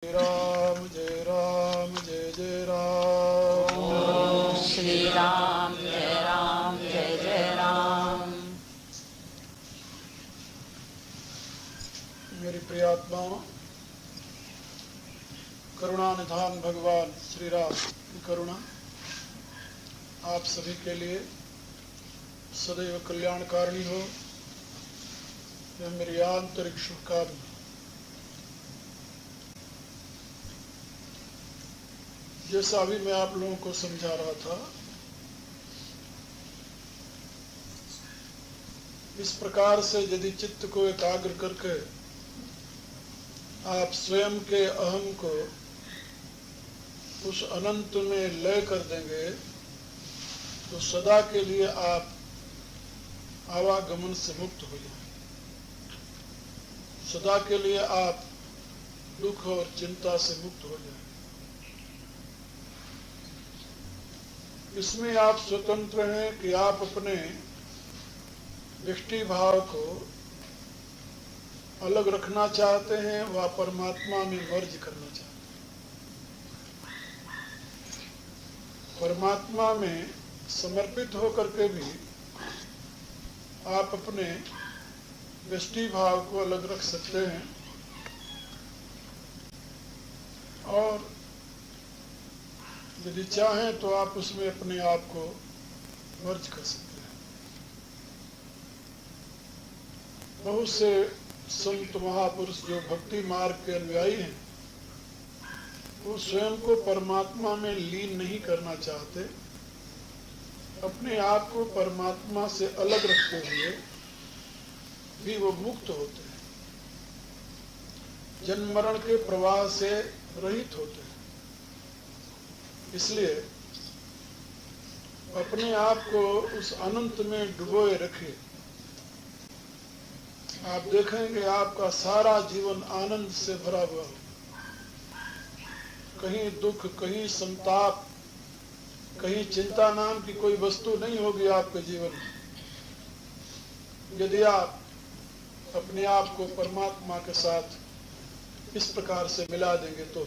राम जय राम जय जय राम। ओम श्री राम जय जय राम। मेरी प्रियात्माओं, करुणा निधान भगवान श्री राम की करुणा आप सभी के लिए सदैव कल्याणकारिणी हो, यह मेरी आंतरिक शुभकामना। जैसा अभी मैं आप लोगों को समझा रहा था, इस प्रकार से यदि चित्त को एकाग्र करके आप स्वयं के अहम को उस अनंत में लय कर देंगे तो सदा के लिए आप आवागमन से मुक्त हो जाएंगे। सदा के लिए आप दुख और चिंता से मुक्त हो जाएंगे। इसमें आप स्वतंत्र हैं कि आप अपने दृष्टि भाव को अलग रखना चाहते हैं व परमात्मा में मर्ज करना चाहते हैं। परमात्मा में समर्पित होकर के भी आप अपने दृष्टि भाव को अलग रख सकते हैं और यदि चाहें तो आप उसमें अपने आप को मर्ज कर सकते हैं। बहुत से संत महापुरुष जो भक्ति मार्ग के अनुयायी हैं, वो स्वयं को परमात्मा में लीन नहीं करना चाहते, अपने आप को परमात्मा से अलग रखते हुए भी वो मुक्त होते हैं, जन्म मरण के प्रवाह से रहित होते हैं। इसलिए अपने आप को उस अनंत में डुबोए रखिए। आप देखेंगे आपका सारा जीवन आनंद से भरा हुआ हो। कहीं दुख, कहीं संताप, कहीं चिंता नाम की कोई वस्तु नहीं होगी आपके जीवन में, यदि आप अपने आप को परमात्मा के साथ इस प्रकार से मिला देंगे तो।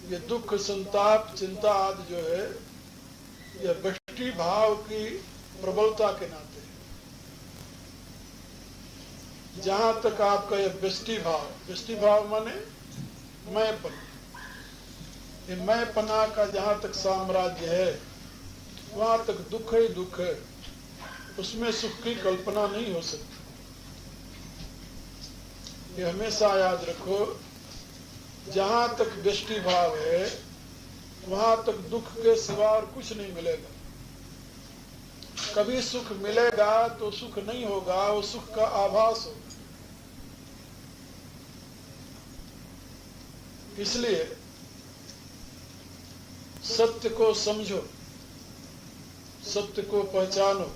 ये दुख, संताप, चिंता आदि जो है, यह व्यष्टि भाव की प्रबलता के नाते है। जहां तक आपका यह व्यष्टि भाव माने मैंपना, ये मैंपना का जहां तक साम्राज्य है, वहां तक दुख ही दुख है, उसमें सुख की कल्पना नहीं हो सकती। ये हमेशा याद रखो, जहां तक व्यष्टि भाव है वहां तक दुख के सिवा और कुछ नहीं मिलेगा। कभी सुख मिलेगा तो सुख नहीं होगा, वो सुख का आभास होगा। इसलिए सत्य को समझो, सत्य को पहचानो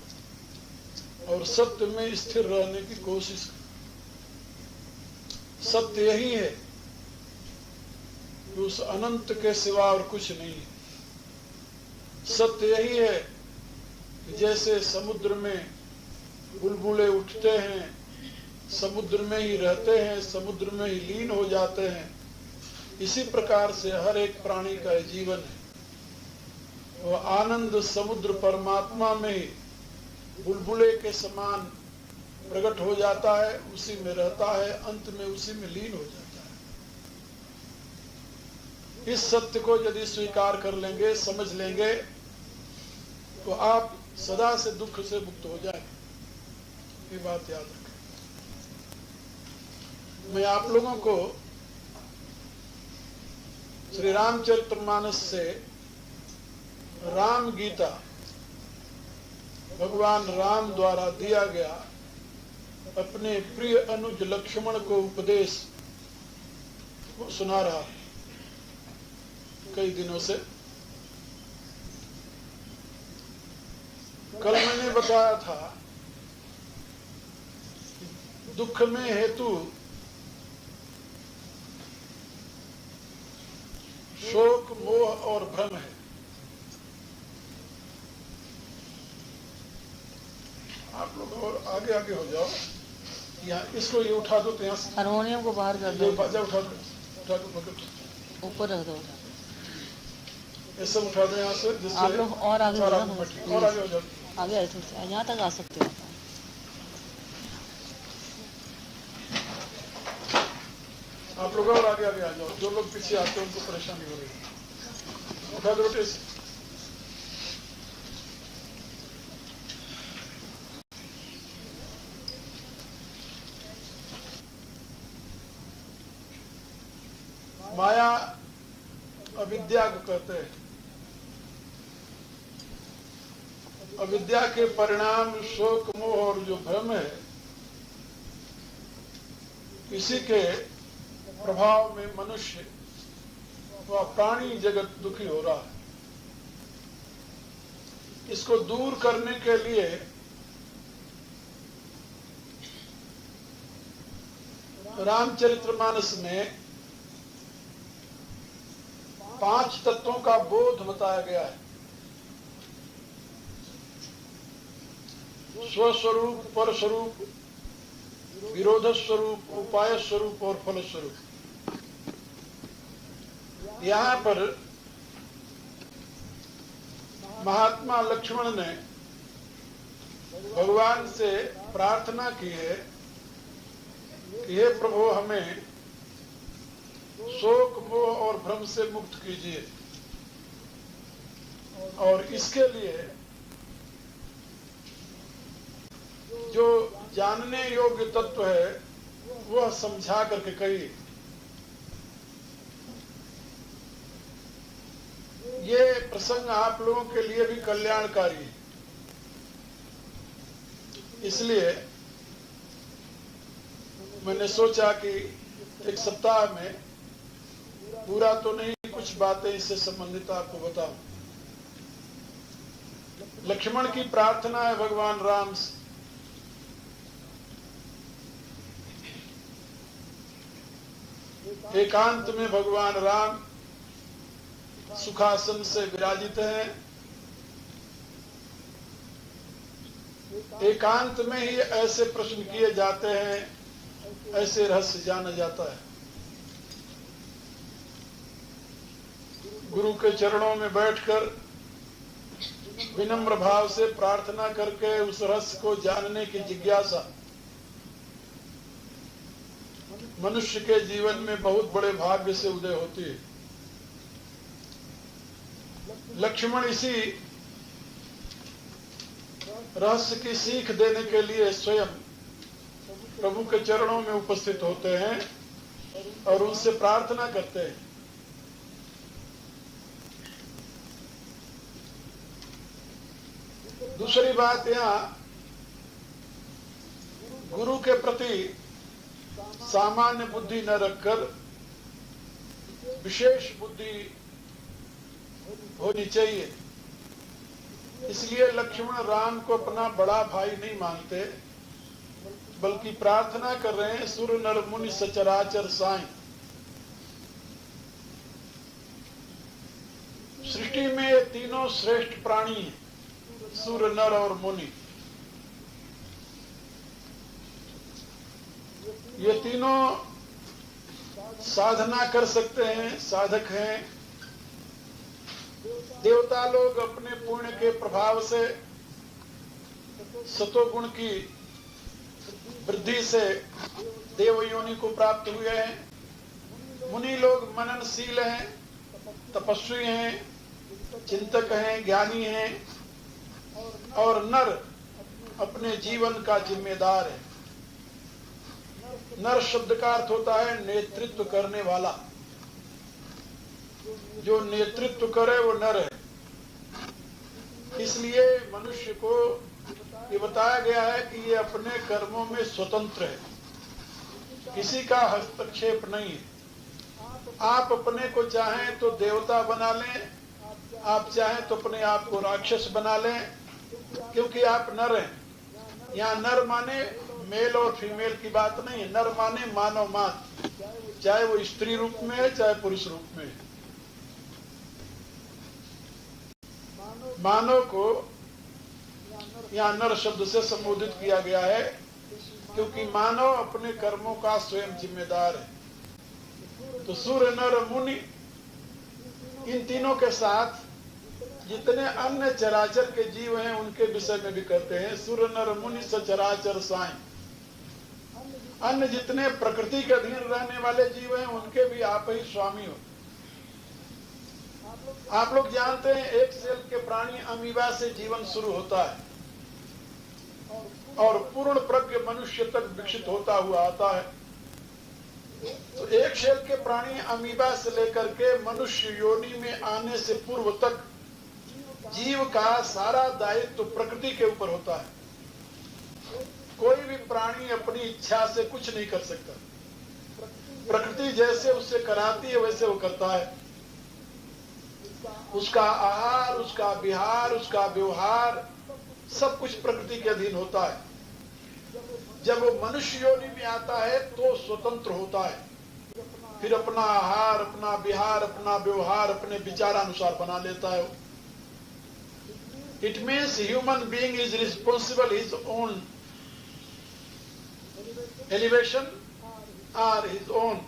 और सत्य में स्थिर रहने की कोशिश करो। सत्य यही है, उस अनंत के सिवा और कुछ नहीं है। सत्य यही है कि जैसे समुद्र में बुलबुले उठते हैं, समुद्र में ही रहते हैं, समुद्र में ही लीन हो जाते हैं, इसी प्रकार से हर एक प्राणी का जीवन है। वो आनंद समुद्र परमात्मा में ही बुलबुले के समान प्रकट हो जाता है, उसी में रहता है, अंत में उसी में लीन हो जाता है। इस सत्य को यदि स्वीकार कर लेंगे, समझ लेंगे, तो आप सदा से दुख से मुक्त हो जाएंगे। ये बात याद रखें। मैं आप लोगों को श्री रामचरितमानस से राम गीता, भगवान राम द्वारा दिया गया अपने प्रिय अनुज लक्ष्मण को उपदेश वो सुना रहा है कई दिनों से। कल मैंने बताया था दुख में हेतु शोक, मोह और भ्रम है। आप लोग और आगे आगे हो जाओ, यहाँ इसको ये उठा दो तो यहाँ से हारमोनियम को बाहर कर ये दो, बाजा उठा दो पकड़ ऊपर रख दो। ये सब उठा दो यहाँ से, जिससे आप लोग और आगे सारा बढ़ो, बैठे। और आगे हो जाओ। आगे आए थे, यहाँ तक आ सकते हो। आप लोग और आगे आगे आ जाओ, जो लोग पीछे आते हैं उनको परेशानी हो रही। उठा दो बेटे से। माया अविद्या को कहते हैं। अविद्या के परिणाम शोक मोह और जो भ्रम है, इसी के प्रभाव में मनुष्य व प्राणी जगत दुखी हो रहा है। इसको दूर करने के लिए रामचरितमानस में 5 तत्वों का बोध बताया गया है। स्वस्वरूप, पर स्वरूप, विरोध स्वरूप, उपाय स्वरूप और फल स्वरूप। यहाँ पर महात्मा लक्ष्मण ने भगवान से प्रार्थना की है कि हे प्रभु, हमें शोक मोह और भ्रम से मुक्त कीजिए, और इसके लिए जो जानने योग्य तत्व है वह समझा करके कहिए। ये प्रसंग आप लोगों के लिए भी कल्याणकारी है, इसलिए मैंने सोचा कि एक सप्ताह में पूरा तो नहीं, कुछ बातें इससे संबंधित आपको बताऊं। लक्ष्मण की प्रार्थना है भगवान राम से, एकांत में भगवान राम सुखासन से विराजित हैं। एकांत में ही ऐसे प्रश्न किए जाते हैं, ऐसे रहस्य जाना जाता है। गुरु के चरणों में बैठकर विनम्र भाव से प्रार्थना करके उस रहस्य को जानने की जिज्ञासा मनुष्य के जीवन में बहुत बड़े भाग्य से उदय होती है। लक्ष्मण इसी रहस्य की सीख देने के लिए स्वयं प्रभु के चरणों में उपस्थित होते हैं और उनसे प्रार्थना करते हैं। दूसरी बात, यहाँ गुरु के प्रति सामान्य बुद्धि न रखकर विशेष बुद्धि होनी चाहिए। इसलिए लक्ष्मण राम को अपना बड़ा भाई नहीं मानते, बल्कि प्रार्थना कर रहे हैं, सुर नर मुनि सचराचर साईं। सृष्टि में ये तीनों श्रेष्ठ प्राणी हैं, सुर नर और मुनि। ये तीनों साधना कर सकते हैं, साधक हैं। देवता लोग अपने पुण्य के प्रभाव से सतोगुण की वृद्धि से देव योनि को प्राप्त हुए हैं। मुनि लोग मननशील हैं, तपस्वी हैं, चिंतक हैं, ज्ञानी हैं। और नर अपने जीवन का जिम्मेदार है। नर शब्द का अर्थ होता है नेतृत्व करने वाला। जो नेतृत्व करे वो नर है। इसलिए मनुष्य को ये बताया गया है कि ये अपने कर्मों में स्वतंत्र है, किसी का हस्तक्षेप नहीं है। आप अपने को चाहें तो देवता बना लें, आप चाहें तो अपने आप को राक्षस बना लें, क्योंकि आप नर हैं। यहाँ नर माने मेल और फीमेल की बात नहीं है, नर माने मानव मात्र, चाहे वो स्त्री रूप में है चाहे पुरुष रूप में है। मानव को यहाँ नर शब्द से संबोधित किया गया है। क्योंकि मानव अपने कर्मों का स्वयं जिम्मेदार है। तो सूर्य, नर, मुनि, इन तीनों के साथ जितने अन्य चराचर के जीव हैं उनके विषय में भी कहते हैं सूर्य, नर, मुनि, सचराचर साई। अन्य जितने प्रकृति के अधीन रहने वाले जीव हैं उनके भी आप ही स्वामी हो। आप लोग जानते हैं एक सेल के प्राणी अमीबा से जीवन शुरू होता है और पूर्ण प्रज्ञ मनुष्य तक विकसित होता हुआ आता है। तो एक सेल के प्राणी अमीबा से लेकर के मनुष्य योनि में आने से पूर्व तक जीव का सारा दायित्व तो प्रकृति के ऊपर होता है। कोई भी प्राणी अपनी इच्छा से कुछ नहीं कर सकता। प्रकृति जैसे उससे कराती है वैसे वो करता है। उसका आहार, उसका विहार, उसका व्यवहार सब कुछ प्रकृति के अधीन होता है। जब वो मनुष्य योनि में आता है तो स्वतंत्र होता है, फिर अपना आहार, अपना विहार, अपना व्यवहार अपने विचारानुसार बना लेता है। It means human being is responsible his own elevation और हिज ओन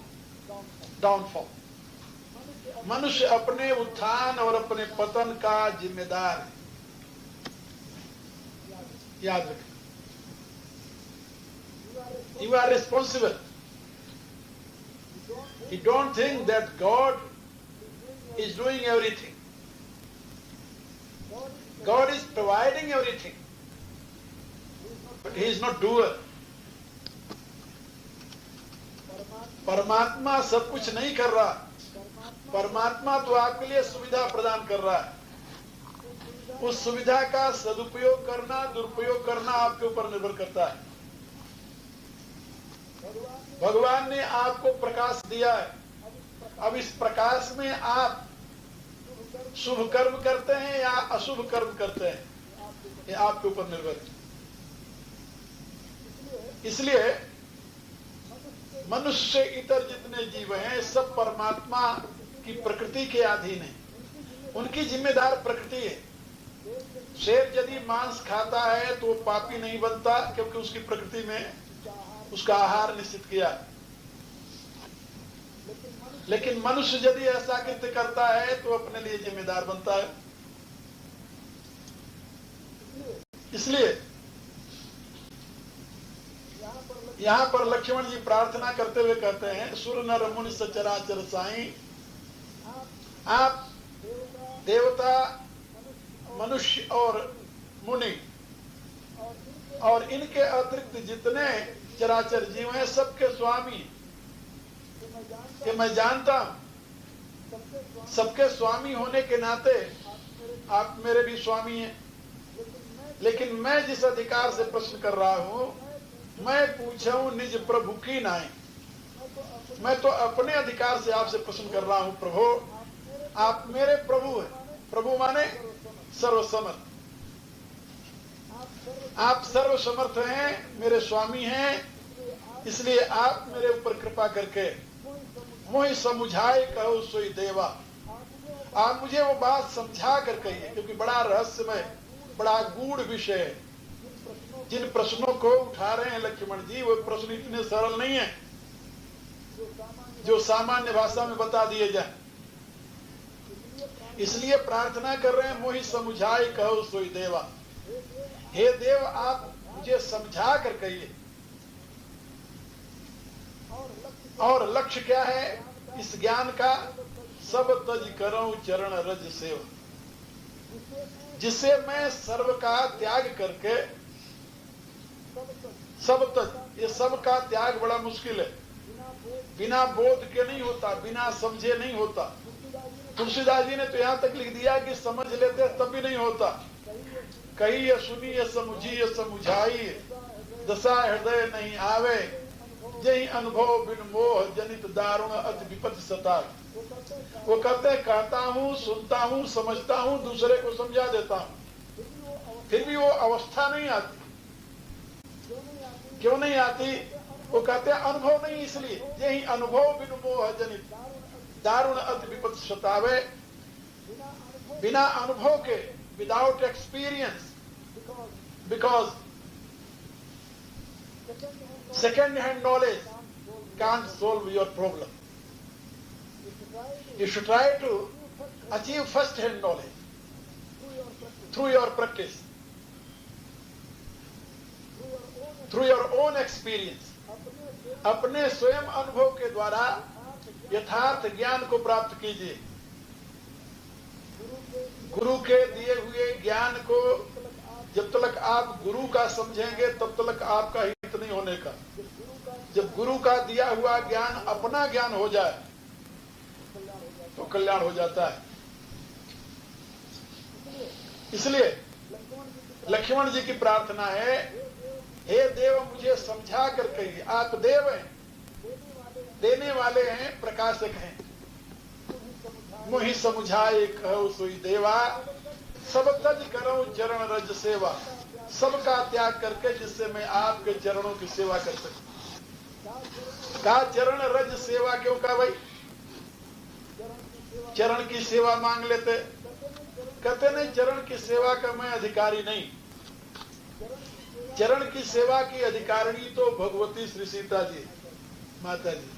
डाउनफॉल। मनुष्य अपने उत्थान और अपने पतन का जिम्मेदार है। याद रखें, you are responsible. You don't think that God is doing everything. God is providing everything, but He is not doer. परमात्मा सब कुछ नहीं कर रहा। परमात्मा तो आपके लिए सुविधा प्रदान कर रहा है। उस सुविधा का सदुपयोग करना, दुरुपयोग करना आपके ऊपर निर्भर करता है। भगवान ने आपको प्रकाश दिया है। अब इस प्रकाश में आप शुभ कर्म करते हैं या अशुभ कर्म करते हैं, ये आपके ऊपर निर्भर है। इसलिए मनुष्य से इतर जितने जीव हैं सब परमात्मा की प्रकृति के अधीन है। उनकी जिम्मेदार प्रकृति है। शेर यदि मांस खाता है तो पापी नहीं बनता, क्योंकि उसकी प्रकृति में उसका आहार निश्चित किया। लेकिन मनुष्य यदि ऐसा कृत्य करता है तो अपने लिए जिम्मेदार बनता है। इसलिए यहां पर लक्ष्मण जी प्रार्थना करते हुए कहते हैं, सुर नर मुनि सचराचर साईं, आप देवता, मनुष्य और मुनि और इनके अतिरिक्त जितने चराचर जीव हैं सबके स्वामी। कि मैं जानता हूं सबके स्वामी होने के नाते आप मेरे भी स्वामी हैं। लेकिन मैं जिस अधिकार से प्रश्न कर रहा हूं, मैं पूछूं निज प्रभु की नाई। मैं तो अपने अधिकार से आपसे प्रश्न कर रहा हूं, प्रभु आप मेरे प्रभु हैं। प्रभु माने सर्वसमर्थ। आप सर्वसमर्थ हैं, मेरे स्वामी हैं। इसलिए आप मेरे ऊपर कृपा करके मोहि समुझाए कहो सोई देवा। आप मुझे वो बात समझा कर कहिए, क्योंकि बड़ा रहस्यमय, बड़ा गूढ़ विषय है। जिन प्रश्नों को उठा रहे हैं लक्ष्मण जी, वो प्रश्न इतने सरल नहीं है जो सामान्य भाषा में बता दिए जाए। इसलिए प्रार्थना कर रहे हैं, मोहि समुझाए कहो सोई देवा। हे देव आप मुझे समझा कर कहिए। और लक्ष्य क्या है इस ज्ञान का? सब तज करूं चरण रज सेवा, जिससे मैं सर्व का त्याग करके, सब तज, ये सब का त्याग बड़ा मुश्किल है। बिना बोध के नहीं होता, बिना समझे नहीं होता। तुलसीदास जी ने तो यहां तक लिख दिया कि समझ लेते तब भी नहीं होता। कहिए सुनिए समझिए समुझाई, दशा हृदय नहीं आवे, जही अनुभव बिन मोह जनित दारुण अति विपत्ति सता। वो कहते हैं कहता हूं, सुनता हूं, समझता हूं, दूसरे को समझा देता हूं, फिर भी वो अवस्था नहीं आती। क्यों नहीं आती? वो कहते हैं अनुभव नहीं, इसलिए यही अनुभव बिन मोह जनित दारुण अति विपत्ति सतावे। बिना अनुभव के, without experience, because Second hand knowledge can't solve your problem. You should try to achieve first hand knowledge through your practice, through your own experience. अपने स्वयं अनुभव के द्वारा यथार्थ ज्ञान को प्राप्त कीजिए। गुरु के दिए हुए ज्ञान को जब तक आप गुरु का समझेंगे तब तक आपका हित नहीं होने का। जब गुरु का दिया हुआ ज्ञान अपना ज्ञान हो जाए तो कल्याण हो जाता है। इसलिए लक्ष्मण जी की प्रार्थना है, हे देव मुझे समझा कर कहिए। आप देव हैं, देने वाले हैं, प्रकाशक हैं। मुहि समझाए कहो सोई देवा, सब तज करो चरण रज सेवा। सबका त्याग करके जिससे मैं आपके चरणों की सेवा कर सकूं। कहा चरण रज सेवा क्यों कहा भाई? चरण की सेवा मांग लेते, कहते नहीं चरण की सेवा का मैं अधिकारी नहीं। चरण की सेवा की अधिकारिणी तो भगवती श्री सीता जी माता जी।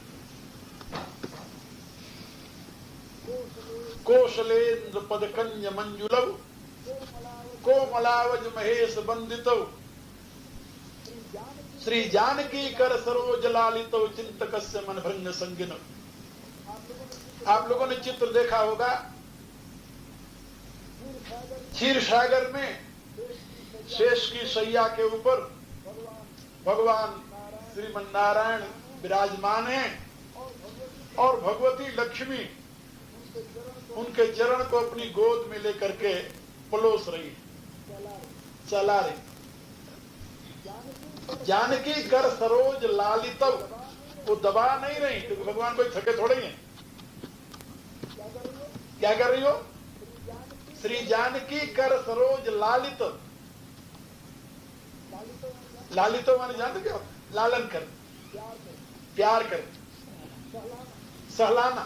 कौशलेन्द्र पद कन्य मंजुलव, कोमलावज महेश बंदितो, श्री जानकी कर सरोज लालितो, चिंतकस्य मन भृंग संगिन। आप लोगों ने चित्र देखा होगा, क्षीर सागर में शेष की सैया के ऊपर भगवान श्रीमन नारायण विराजमान हैं और भगवती लक्ष्मी उनके चरण को अपनी गोद में लेकर के पलोस रही, चला रही। जानकी कर सरोज लालितव, वो दबा नहीं रही क्योंकि भगवान कोई थके थोड़े हैं। क्या कर रही हो? श्री जानकी कर सरोज लालित। लालितो माने जानते क्या? लालन कर, प्यार कर, सहलाना।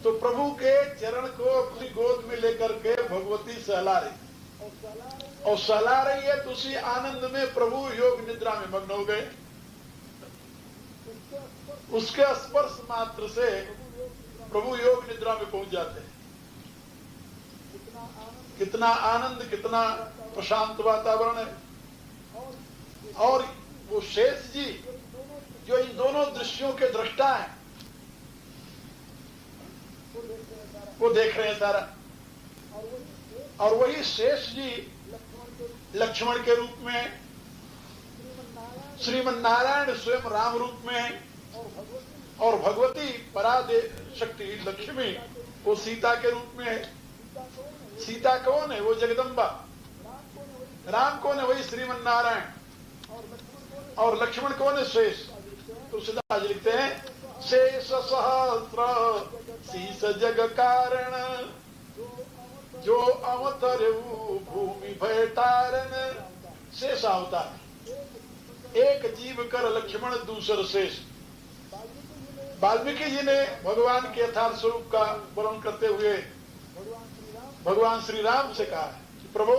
तो प्रभु के चरण को अपनी गोद में लेकर के भगवती सहला रही और सहला रही है। तो उसी आनंद में प्रभु योग निद्रा में मग्न हो गए। उसके स्पर्श मात्र से प्रभु योग निद्रा में पहुंच जाते हैं। कितना आनंद, कितना प्रशांत वातावरण है। और वो शेष जी जो इन दोनों दृश्यों के दृष्टा हैं, वो देख रहे हैं सारा। और वही शेष जी लक्ष्मण के रूप में, श्रीमन नारायण स्वयं राम रूप में, और भगवती परादे शक्ति लक्ष्मी वो सीता के रूप में है। सीता कौन है? वो जगदम्बा। राम कौन है? वही श्रीमन नारायण। और लक्ष्मण कौन है? शेष। तो तुलसीदास लिखते हैं, शेष सहस्र शीस जग कारण, जो अवतर भूमि भय तारण। शेष अवतार, एक जीव कर लक्ष्मण दूसर शेष। वाल्मीकि जी ने भगवान के यथार्थ स्वरूप का वर्णन करते हुए भगवान श्री राम से कहा कि प्रभु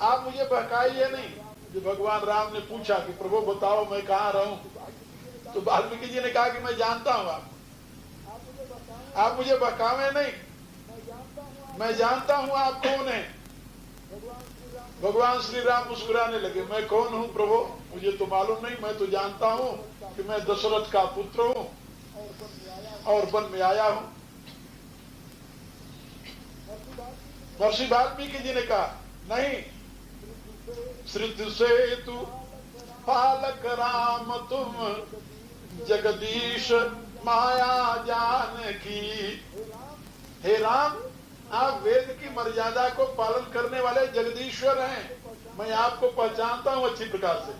आप मुझे बहकाइए नहीं। जो भगवान राम ने पूछा कि प्रभु बताओ मैं कहाँ रहूं, तो वाल्मीकि जी ने कहा कि मैं जानता हूं आप मुझे बहकावे नहीं, मैं जानता हूं आप कौन है। भगवान श्री राम मुस्कुराने लगे, मैं कौन हूं प्रभु? मुझे तो मालूम नहीं, मैं तो जानता हूं कि मैं दशरथ का पुत्र हूं और वन में आया हूं। महर्षि वाल्मीकि जी ने कहा, नहीं, श्रुति से तू पालक राम तुम, जगदीश माया जान की। हे राम, आप वेद की मर्यादा को पालन करने वाले जगदीश्वर हैं। मैं आपको पहचानता हूं अच्छी प्रकार से।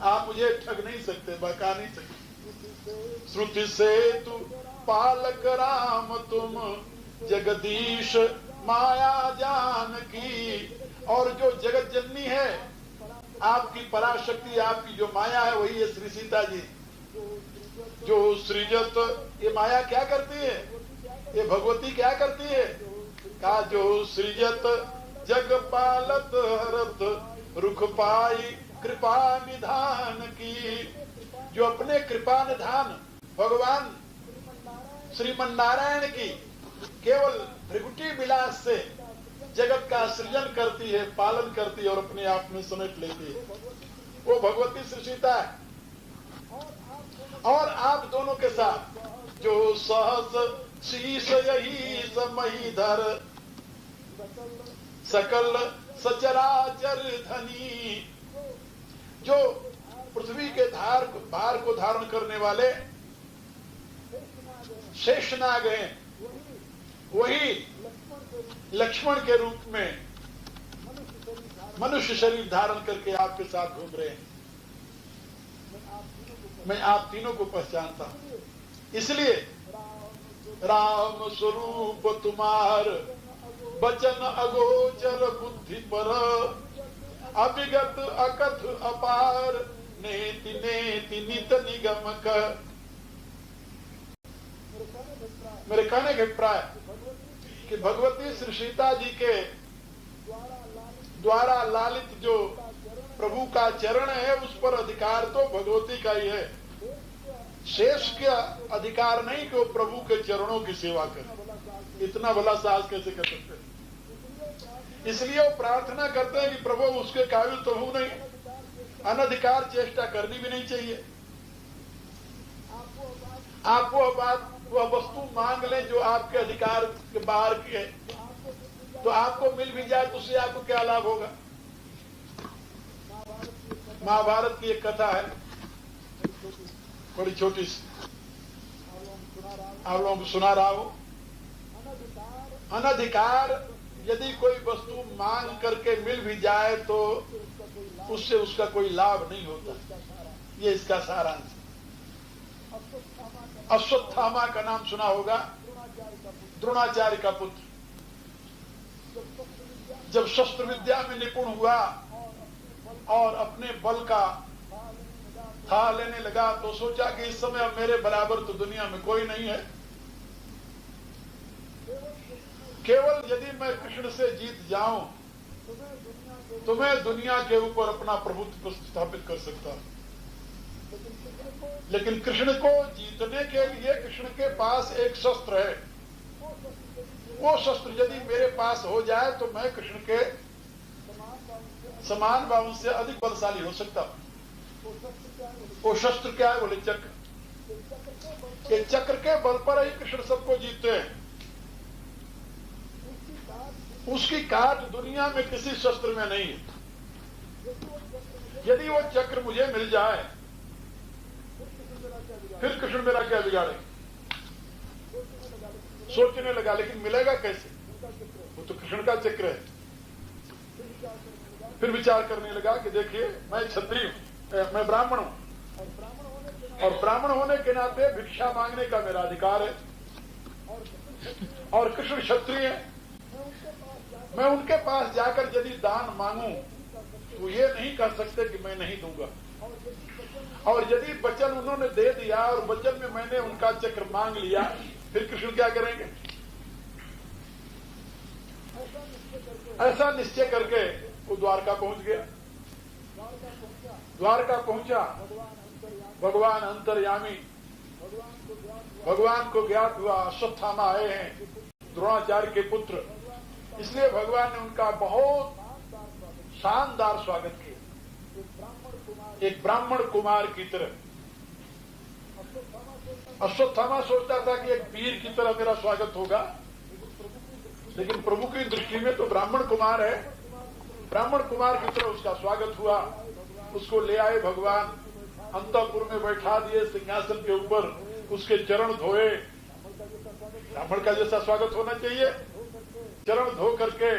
आप मुझे ठग नहीं सकते, बहका नहीं सकते। श्रुति से तू पालक राम तुम, जगदीश माया जान की। और जो जगत जननी है, आपकी पराशक्ति, आपकी जो माया है, वही है श्री सीता जी। जो सृजत, ये माया क्या करती है? ये भगवती क्या करती है? का जो सृजत जग पालत हरत, रुख पाई कृपा निधान की, जो अपने कृपा निधान भगवान श्रीमन नारायण की केवल भृगुटी विलास से जगत का सृजन करती है, पालन करती है और अपने आप में समेट लेती है, वो भगवती श्री सीता है। और आप दोनों के साथ जो सहस शीश यही समहीधर सकल सचराचर धनी, जो पृथ्वी के भार को धारण करने वाले शेषनाग हैं, वही लक्ष्मण के रूप में मनुष्य शरीर धारण करके आपके साथ घूम रहे हैं। मैं आप तीनों को पहचानता हूं, इसलिए राम स्वरूप तुम्हार बचन अगोचर बुद्धि पर अभिगत अकथ अपार नेति नेति नित निगम कर। मेरे कहने के अभिप्राय कि भगवती श्री सीता जी के द्वारा लालित जो प्रभु का चरण है, उस पर अधिकार तो भगवती का ही है। शेष का अधिकार नहीं कि वो प्रभु के चरणों की सेवा करे। इतना भला साहस कैसे कर सकते हैं? इसलिए वो प्रार्थना करते हैं कि प्रभु उसके काबिल तो हूं नहीं, अनधिकार चेष्टा करनी भी नहीं चाहिए। आप वह वस्तु मांग लें जो आपके अधिकार के बाहर की है, तो आपको मिल भी जाए तो उससे आपको क्या लाभ होगा? महाभारत की एक कथा है, बड़ी छोटी सी, आप लोगों को सुना रहा हूं। अनधिकार यदि कोई वस्तु मांग करके मिल भी जाए तो उससे उसका कोई लाभ नहीं होता। ये इसका सारांश। अश्वत्थामा का नाम सुना होगा, द्रोणाचार्य का पुत्र। जब शस्त्र विद्या में निपुण हुआ और अपने बल का था लेने लगा, तो सोचा कि इस समय अब मेरे बराबर तो दुनिया में कोई नहीं है। केवल यदि मैं कृष्ण से जीत जाऊं तो मैं दुनिया के ऊपर अपना प्रभुत्व स्थापित कर सकता हूं। लेकिन कृष्ण को जीतने के लिए कृष्ण के पास एक शस्त्र है। वो शस्त्र यदि मेरे पास हो जाए तो मैं कृष्ण के समान व उनसे अधिक बलशाली हो सकता हूं। वो शस्त्र क्या है? बोले चक्र। ये चक्र के बल पर ही कृष्ण सबको जीतते हैं। उसकी काट दुनिया में किसी शस्त्र में नहीं है। यदि वो चक्र मुझे मिल जाए फिर कृष्ण मेरा क्या बिगाड़े? सोचने लगा, लेकिन मिलेगा कैसे? वो तो कृष्ण का चक्र है। फिर विचार करने लगा कि देखिए, मैं क्षत्रिय हूं, मैं ब्राह्मण हूं, और ब्राह्मण होने के नाते भिक्षा मांगने का मेरा अधिकार है, और कृष्ण क्षत्रिय है। मैं उनके पास जाकर यदि दान मांगूं तो ये नहीं कह सकते कि मैं नहीं दूंगा। और यदि वचन उन्होंने दे दिया और वचन में मैंने उनका चक्र मांग लिया, फिर कृष्ण क्या करेंगे? ऐसा निश्चय करके वो द्वारका पहुंच गया। द्वारका पहुंचा, भगवान अंतर्यामी, भगवान को ज्ञात हुआ अश्वत्थामा आए हैं, द्रोणाचार्य के पुत्र। इसलिए भगवान ने उनका बहुत शानदार स्वागत किया, एक ब्राह्मण कुमार की तरह। अश्वत्थामा सोचता था कि एक वीर की तरह मेरा स्वागत होगा, लेकिन प्रभु की दृष्टि में तो ब्राह्मण कुमार है। ब्राह्मण कुमार की तरह उसका स्वागत हुआ। उसको ले आए भगवान, अंतःपुर में बैठा दिए सिंहासन के ऊपर, उसके चरण धोए। ब्राह्मण का जैसा स्वागत होना चाहिए, चरण धो करके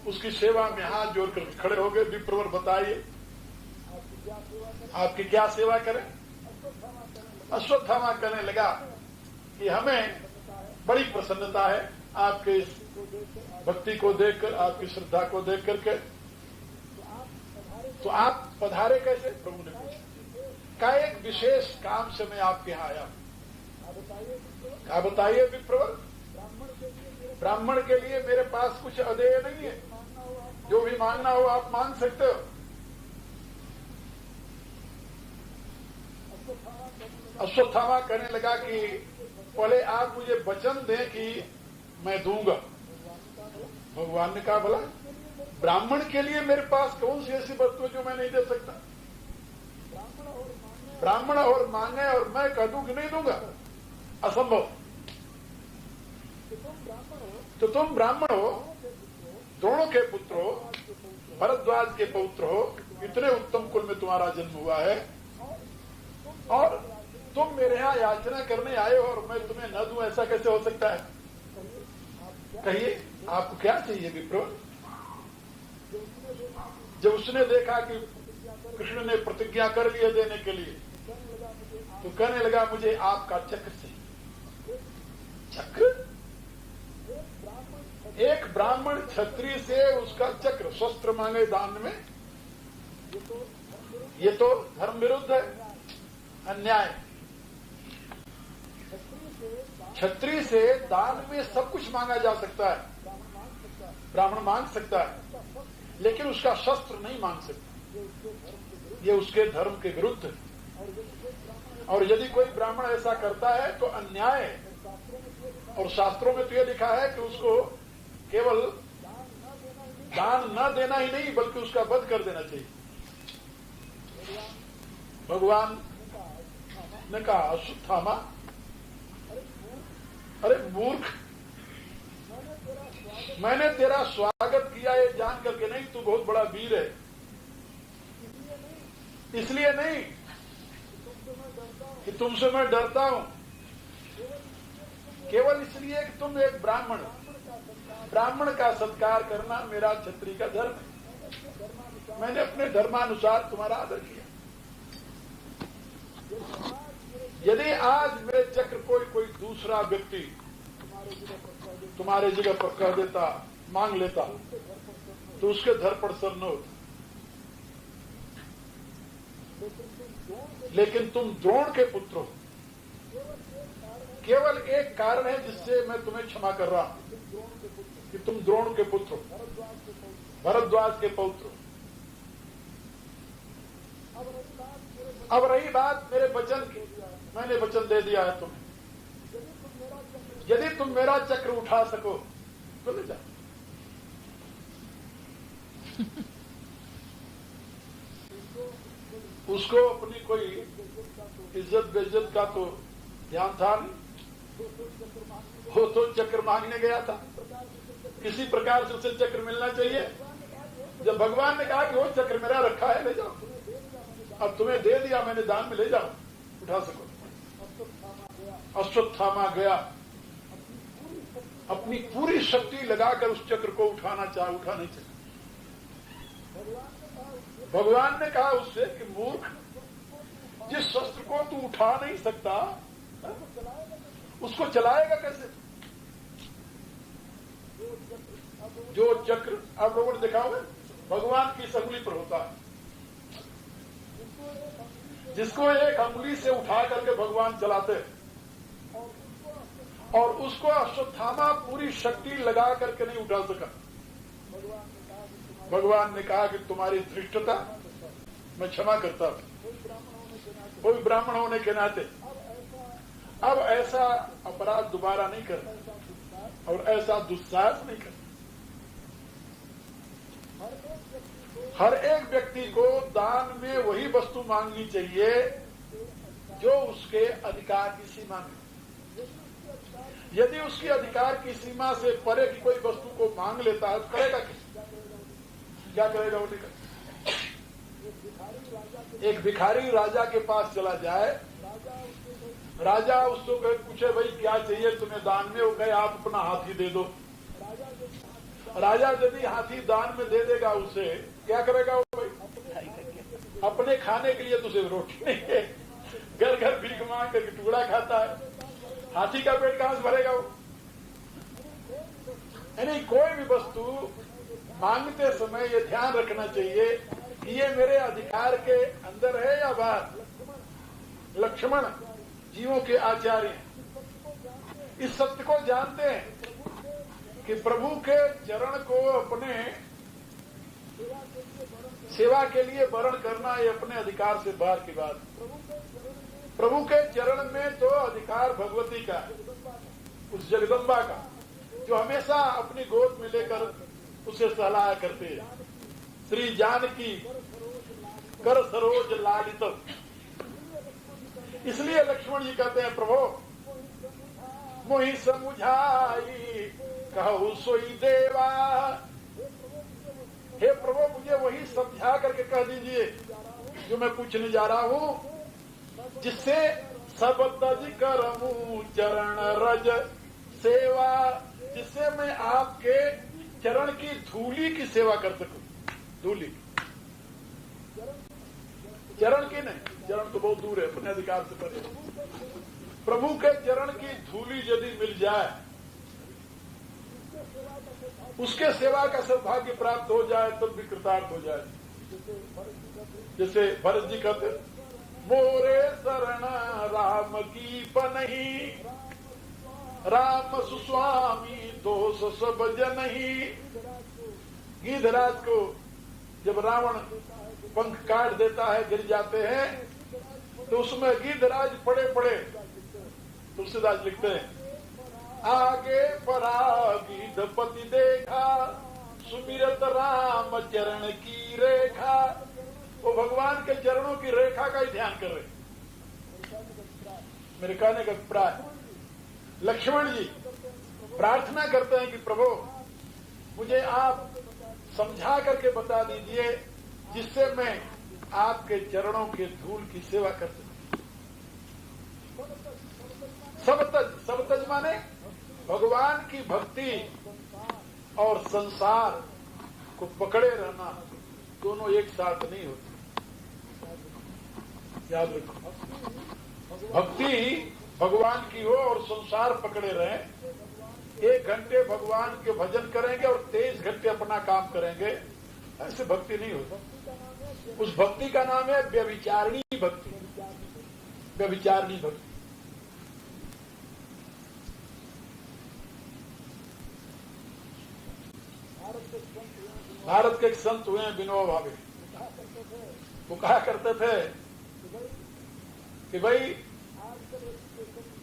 उसकी सेवा में हाथ जोड़ कर खड़े हो गए। विप्रवर बताइए आपकी क्या सेवा करें? अश्वत्थामा कहने लगा कि हमें बड़ी प्रसन्नता है आपके इस भक्ति को देखकर, आपकी श्रद्धा को देख करके। तो आप पधारे कैसे? प्रभु ने पूछा। का एक विशेष काम से मैं आपके यहां आया। क्या बताइए विप्रवर? ब्राह्मण के लिए मेरे पास कुछ अदेय नहीं है, जो भी मांगना हो आप मांग सकते हो। अश्वत्थामा कहने लगा कि पहले आप मुझे वचन दें कि मैं दूंगा। भगवान ने कहा भला ब्राह्मण के लिए मेरे पास कौन सी ऐसी वस्तु है जो मैं नहीं दे सकता? ब्राह्मण और मांगे और मैं कह दूं कि नहीं दूंगा, असंभव। तो तुम ब्राह्मण हो, द्रोणों के पुत्र हो, भरद्वाज के पौत्र हो, इतने उत्तम कुल में तुम्हारा जन्म हुआ है और तुम मेरे यहां याचना करने आए हो और मैं तुम्हें न दूं, ऐसा कैसे हो सकता है? कहिए आपको क्या चाहिए विप्रो? जब उसने देखा कि कृष्ण ने प्रतिज्ञा कर ली है देने के लिए, तो कहने लगा मुझे आपका चक्र चाहिए। चक्र? एक ब्राह्मण क्षत्रिय से उसका चक्र शस्त्र मांगे दान में, ये तो धर्म विरुद्ध है, अन्याय। क्षत्रिय से दान में सब कुछ मांगा जा सकता है, ब्राह्मण मांग सकता है, लेकिन उसका शस्त्र नहीं मांग सकता, ये उसके धर्म के विरुद्ध है। और यदि कोई ब्राह्मण ऐसा करता है तो अन्याय है। और शास्त्रों में तो यह लिखा है कि उसको केवल दान न देना ही नहीं बल्कि उसका वध कर देना चाहिए। भगवान ने कहा अश्वत्थामा, अरे मूर्ख, मैंने तेरा स्वागत किया ये जान करके नहीं तू बहुत बड़ा वीर है, इसलिए नहीं कि तुमसे मैं डरता हूं, केवल इसलिए कि तुम एक ब्राह्मण, ब्राह्मण का सत्कार करना मेरा क्षत्रिय का धर्म है। मैंने अपने धर्मानुसार तुम्हारा आदर किया। यदि आज मेरे चक्र कोई दूसरा व्यक्ति तुम्हारे जगह पर कह देता, मांग लेता, तो उसके धर पर सर न होता। लेकिन तुम द्रोण के पुत्र हो, केवल एक कारण है जिससे मैं तुम्हें क्षमा कर रहा हूं कि तुम द्रोण के पुत्र हो, भरद्वाज के पौत्र हो। अब रही बात मेरे वचन की, मैंने वचन दे दिया है तुम्हें, यदि तुम मेरा चक्र उठा सको तो ले जाओ। उसको अपनी कोई इज्जत बेइज्जत का तो ध्यान था नहीं, वो तो चक्र मांगने गया था, किसी प्रकार से उसे चक्र मिलना चाहिए। जब भगवान ने कहा कि वो चक्र मेरा रखा है ले जाओ, अब तुम्हें दे दिया मैंने दान में, ले जाओ, उठा सको। अश्वत्थामा गया, अपनी पूरी शक्ति लगाकर उस चक्र को उठा नहीं सका। भगवान ने कहा उससे कि मूर्ख, जिस शस्त्र को तू उठा नहीं सकता उसको चलाएगा कैसे? जो चक्र आप लोगों ने देखा होगा भगवान की अंगुली पर होता है, जिसको एक अंगुली से उठा करके भगवान चलाते हैं, और उसको अश्वत्थामा पूरी शक्ति लगा करके नहीं उठा सका। भगवान ने कहा कि तुम्हारी धृष्टता मैं क्षमा करता हूं, कोई ब्राह्मण होने के नाते अब ऐसा अपराध दोबारा नहीं करना और ऐसा दुस्साहस नहीं करना। हर एक व्यक्ति को दान में वही वस्तु मांगनी चाहिए जो उसके अधिकार की सीमा में। यदि उसकी अधिकार की सीमा से परे की कोई वस्तु को मांग लेता है तो करेगा क्या करेगा? वो नहीं। एक भिखारी राजा के पास चला जाए, राजा उसको पूछे भाई क्या चाहिए तुम्हें दान में? वो कहे आप अपना हाथी दे दो। राजा यदि हाथी दान में दे देगा उसे, क्या करेगा वो भाई? अपने खाने के लिए तो उसे रोटी नहीं है, घर घर भीख मांग करके टुकड़ा खाता है, हाथी का पेट कहां से भरेगा वो? यानी कोई भी वस्तु मांगते समय ये ध्यान रखना चाहिए कि ये मेरे अधिकार के अंदर है या बाहर। लक्ष्मण जीवों के आचार्य हैं, इस सत्य को जानते हैं कि प्रभु के चरण को अपने सेवा के लिए वर्ण करना ये अपने अधिकार से बाहर की बात। प्रभु के चरण में तो अधिकार भगवती का, उस जगदम्बा का, जो हमेशा अपनी गोद में लेकर उसे सहलाया करते हैं। श्री जानकी कर सरोज लालित। इसलिए लक्ष्मण जी कहते हैं, प्रभु मोहि समुझाई कहु सोई देवा। हे प्रभु, मुझे वही समझा करके कह दीजिए जो मैं पूछने जा रहा हूं, जिससे सब तज करमू चरण रज सेवा, जिससे मैं आपके चरण की धूली की सेवा कर सकूं। धूली, चरण की नहीं, चरण तो बहुत दूर है, अपने अधिकार से परे। प्रभु के चरण की धूली यदि मिल जाए, उसके सेवा का सौभाग्य प्राप्त हो जाए, तब भी कृतार्थ हो जाए। जैसे भरत जी कहते, मोरे शरण राम की पनही, राम सुस्वामी दोष सब जनही। गिद्धराज को जब रावण पंख काट देता है, गिर जाते हैं, तो उसमें गिद्धराज पड़े पड़े, तुलसीदास लिखते हैं, आगे परा गिद्धपति देखा, सुमिरत राम चरण की रेखा। वो भगवान के चरणों की रेखा का ही ध्यान कर रहे। मेरे कहने का अभिप्राय, लक्ष्मण जी प्रार्थना करते हैं कि प्रभु मुझे आप समझा करके बता दीजिए, जिससे मैं आपके चरणों के धूल की सेवा कर सकूं। सबतज माने भगवान की भक्ति और संसार को पकड़े रहना, दोनों एक साथ नहीं होते, याद रखो। भक्ति भगवान की हो और संसार पकड़े रहे। 1 घंटे भगवान के भजन करेंगे और 23 घंटे अपना काम करेंगे, ऐसे भक्ति नहीं होती। उस भक्ति का नाम है व्यभिचारिणी भक्ति। व्यभिचारिणी भक्ति। भारत के एक संत हुए हैं विनोबा भावे, वो कहा करते थे कि भाई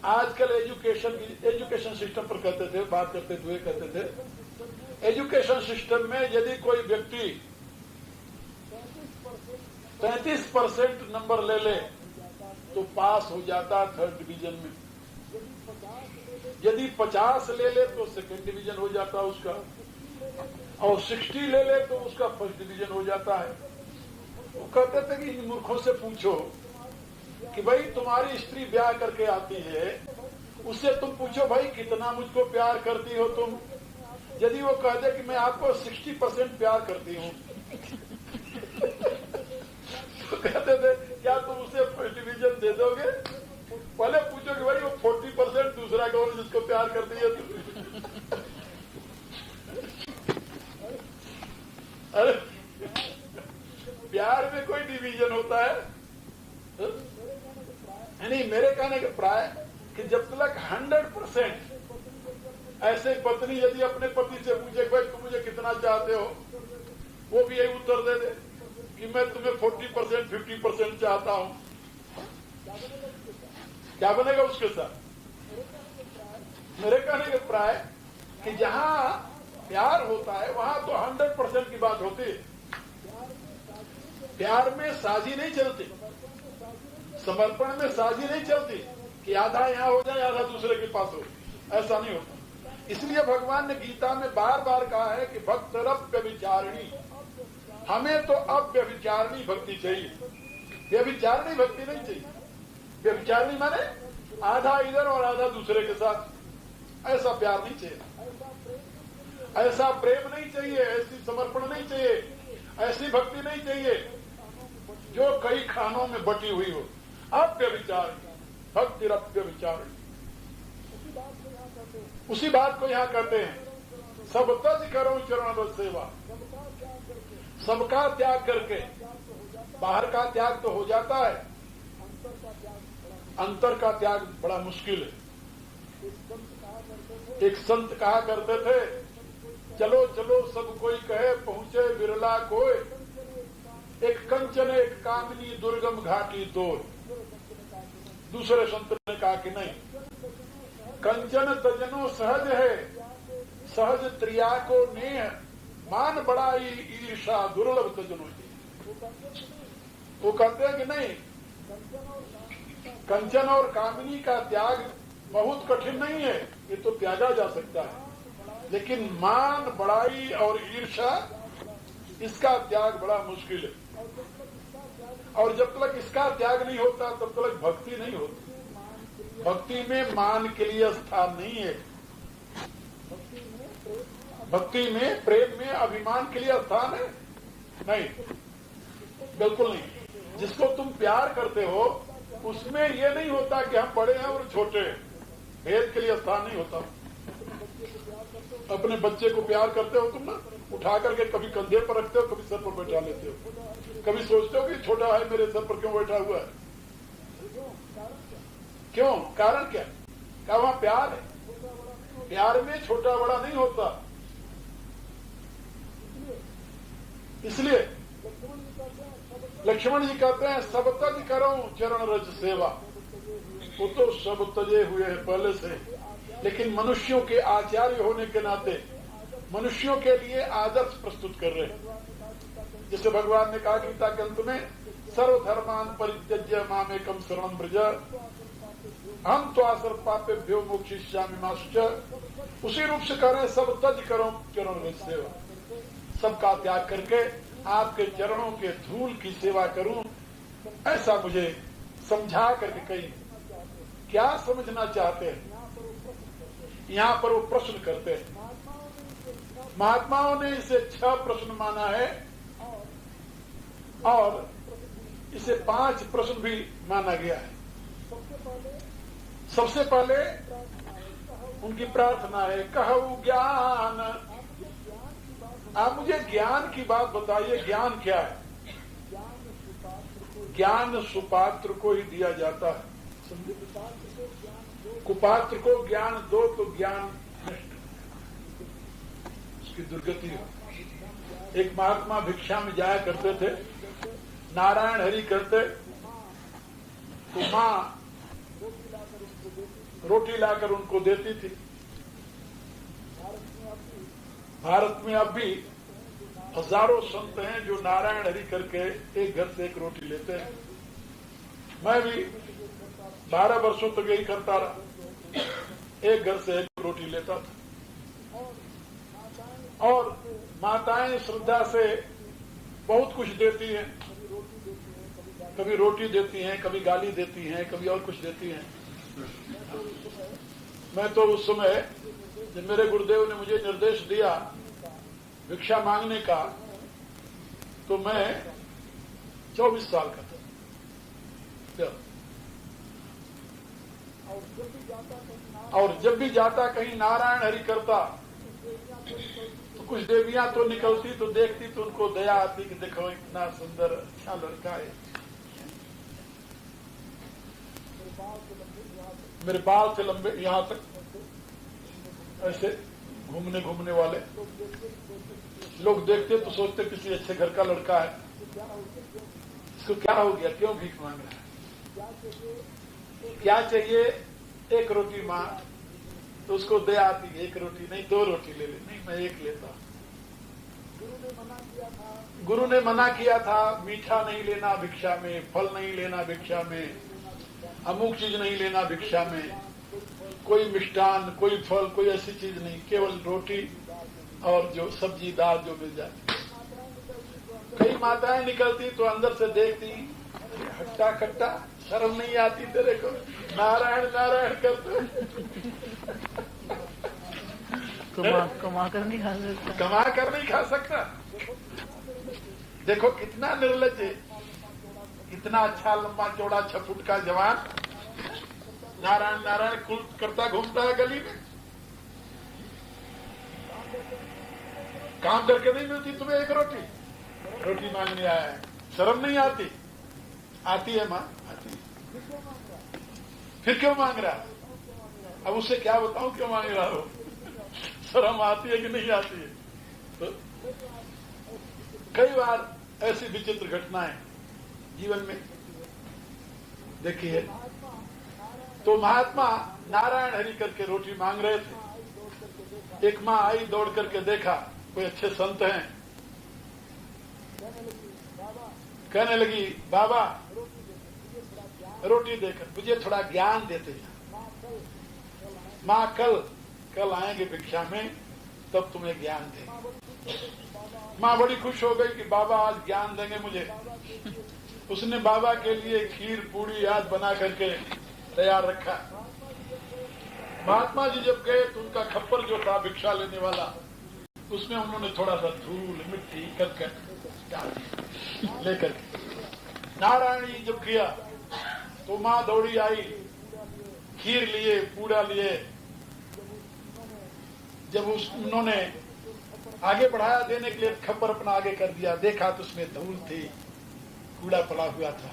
आजकल एजुकेशन सिस्टम पर कहते थे, बात करते हुए कहते थे, एजुकेशन सिस्टम में यदि कोई व्यक्ति 33% नंबर ले ले तो पास हो जाता 3rd डिवीजन में। यदि 50 ले ले तो 2nd डिवीजन हो जाता उसका, और 60 ले ले तो उसका 1st डिवीजन हो जाता है। वो कहते थे कि इन मूर्खों से पूछो कि भाई तुम्हारी स्त्री ब्याह करके आती है, उससे तुम पूछो भाई कितना मुझको प्यार करती हो तुम। यदि वो कह दे कि मैं आपको 60% प्यार करती हूँ, तो कहते थे क्या तुम उसे 1st डिवीजन दे दोगे? पहले पूछो कि भाई वो 40% दूसरा कौन जिसको प्यार करती है तुम। अरे प्यार में कोई डिवीजन होता है? नहीं, मेरे कहने का प्राय कि जब तक 100% ऐसे पत्नी यदि अपने पति से पूछे भाई तुम मुझे कितना चाहते हो, वो भी यही उत्तर दे दे कि मैं तुम्हें 40% 50% चाहता हूं, क्या बनेगा उसके साथ? मेरे कहने का प्राय कि जहां प्यार होता है वहां तो 100% की बात होती है। प्यार में साझी नहीं चलती, समर्पण में साझी नहीं चलती कि आधा यहां हो जाए आधा दूसरे के पास हो, ऐसा नहीं होता। इसलिए भगवान ने गीता में बार बार कहा है कि भक्त व्यभिचारिणी, हमें तो अव्यभिचारिणी भक्ति चाहिए, व्यभिचारिणी भक्ति नहीं चाहिए। व्यभिचारिणी माने आधा इधर और आधा दूसरे के साथ, ऐसा प्यार नहीं चाहिए, ऐसा प्रेम नहीं चाहिए, ऐसी समर्पण नहीं चाहिए, ऐसी भक्ति नहीं चाहिए जो कई खानों में बटी हुई हो। अव्यभिचारिणी भक्ति अव्यभिचारिणी, उसी बात को यहां कहते हैं। सब तज करो चरण सेवा, सबका त्याग करके, बाहर का त्याग तो हो जाता है, अंतर का त्याग बड़ा मुश्किल है। एक संत कहा करते थे, चलो चलो सब कोई कहे पहुंचे बिरला कोई, एक कंचन एक कामिनी दुर्गम घाटी दो। दूसरे संत ने कहा कि नहीं, कंचन तजनो सहज है, सहज त्रिया को नेह, मान बड़ाई ईर्षा दुर्लभ तजनो। वो कहते हैं कि नहीं, कंचन और कामिनी का त्याग बहुत कठिन नहीं है, ये तो त्यागा जा सकता है, लेकिन मान बड़ाई और ईर्षा इसका त्याग बड़ा मुश्किल है। और जब तक इसका त्याग नहीं होता तब तक भक्ति नहीं होती। भक्ति में मान के लिए स्थान नहीं है, भक्ति में प्रेम में अभिमान के लिए स्थान है नहीं, बिल्कुल नहीं। जिसको तुम प्यार करते हो उसमें ये नहीं होता कि हम बड़े हैं और छोटे हैं, भेद के लिए स्थान नहीं होता। अपने बच्चे को प्यार करते हो तुम ना, उठा करके कभी कंधे पर रखते हो, कभी सर पर बैठा लेते हो, कभी सोचते हो कि छोटा है मेरे सर पर क्यों बैठा हुआ है, क्यों, कारण क्या? क्या वहां प्यार है? प्यार में छोटा बड़ा नहीं होता। इसलिए लक्ष्मण जी कहते हैं सब तज करो चरण रज सेवा। वो तो सब तजे हुए हैं पहले से, लेकिन मनुष्यों के आचार्य होने के नाते मनुष्यों के लिए आदर्श प्रस्तुत कर रहे हैं। जैसे भगवान ने कहा गीता के अंत में, सर्वधर्मान परित्यज्य मामेकम शरणं व्रज हम तो आसर पापेभ्यो मोक्षयिष्यामि मा शुचः। उसी रूप से कह रहे हैं सब तज करो चरण रज सेवा, सबका त्याग करके आपके चरणों के धूल की सेवा करूं, ऐसा मुझे समझा करके कहीं। क्या समझना चाहते हैं? यहां पर वो प्रश्न करते हैं। महात्माओं ने इसे 6 प्रश्न माना है और इसे 5 प्रश्न भी माना गया है। सबसे पहले उनकी प्रार्थना है, कहु ज्ञान, आप मुझे ज्ञान की बात बताइए, ज्ञान क्या है? ज्ञान सुपात्र को ही दिया जाता है, कुपात्र को ज्ञान दो तो ज्ञान नष्ट, उसकी दुर्गति हो। एक महात्मा भिक्षा में जाया करते थे, नारायण हरि करते तो मां रोटी लाकर उनको देती थी। भारत में अब भी हजारों संत हैं जो नारायण हरि करके एक घर से एक रोटी लेते हैं। मैं भी 12 वर्षों तक यही करता रहा, एक घर से एक रोटी लेता था। और माताएं श्रद्धा से बहुत कुछ देती हैं, कभी रोटी देती हैं, कभी गाली देती हैं, कभी और कुछ देती हैं। मैं तो उस समय जब मेरे गुरुदेव ने मुझे निर्देश दिया भिक्षा मांगने का, तो मैं 24 साल का था। और जब भी जाता कहीं नारायण हरि करता तो कुछ देवियां तो निकलती तो देखती तो उनको दया आती कि देखो इतना सुंदर अच्छा लड़का है। मेरे बाल से लंबे यहां तक, ऐसे घूमने घूमने वाले लोग देखते तो सोचते किसी अच्छे घर का लड़का है, इसको क्या हो गया, क्यों भीख मांग रहा है, क्या चाहिए? एक रोटी मांग, तो उसको दे आती, एक रोटी नहीं 2 रोटी ले ले, नहीं मैं एक लेता। गुरु ने मना किया था, मीठा नहीं लेना भिक्षा में, फल नहीं लेना भिक्षा में, अमुक चीज नहीं लेना भिक्षा में, कोई मिष्टान, कोई फल, कोई ऐसी चीज नहीं, केवल रोटी और जो सब्जी दाल जो मिल जाती। कई माताएं निकलती तो अंदर से देखती, हट्टा खट्टा, शर्म नहीं आती तेरे को, नारायण नारायण करते। कमा कर नहीं खा सकता, कमा कर नहीं खा सकता। देखो कितना निर्लज है, कितना अच्छा लंबा चौड़ा 6 फुट का जवान नारायण नारायण कुल करता घूमता है गली में। काम करके नहीं मिलती तुम्हें एक रोटी, रोटी मांगने आया है, शर्म नहीं आती? आती है मां, आती है। फिर क्यों मांग रहा? अब उससे क्या बताऊं क्यों मांग रहा हो? शर्म आती है कि नहीं आती है? तो कई बार ऐसी विचित्र घटनाएं जीवन में देखी है। तो महात्मा नारायण हरि करके रोटी मांग रहे थे। एक माँ आई, दौड़ करके देखा कोई अच्छे संत हैं, कहने लगी बाबा रोटी देकर मुझे थोड़ा ज्ञान देते हैं। माँ कल आएंगे भिक्षा में, तब तुम्हें ज्ञान देंगे। माँ बड़ी खुश हो गई कि बाबा आज ज्ञान देंगे मुझे। उसने बाबा के लिए खीर पूड़ी आज बना करके तैयार रखा। महात्मा जी जब गए तो उनका खप्पर जो था भिक्षा लेने वाला, उसमें उन्होंने थोड़ा सा धूल मिट्टी करके लेकर नारायण जी जब किया तो माँ दौड़ी आई, खीर लिए, पूड़ा लिए। जब उन्होंने आगे बढ़ाया देने के लिए, खप्पर अपना आगे कर दिया, देखा तो उसमें धूल थी, कूड़ा पड़ा हुआ था।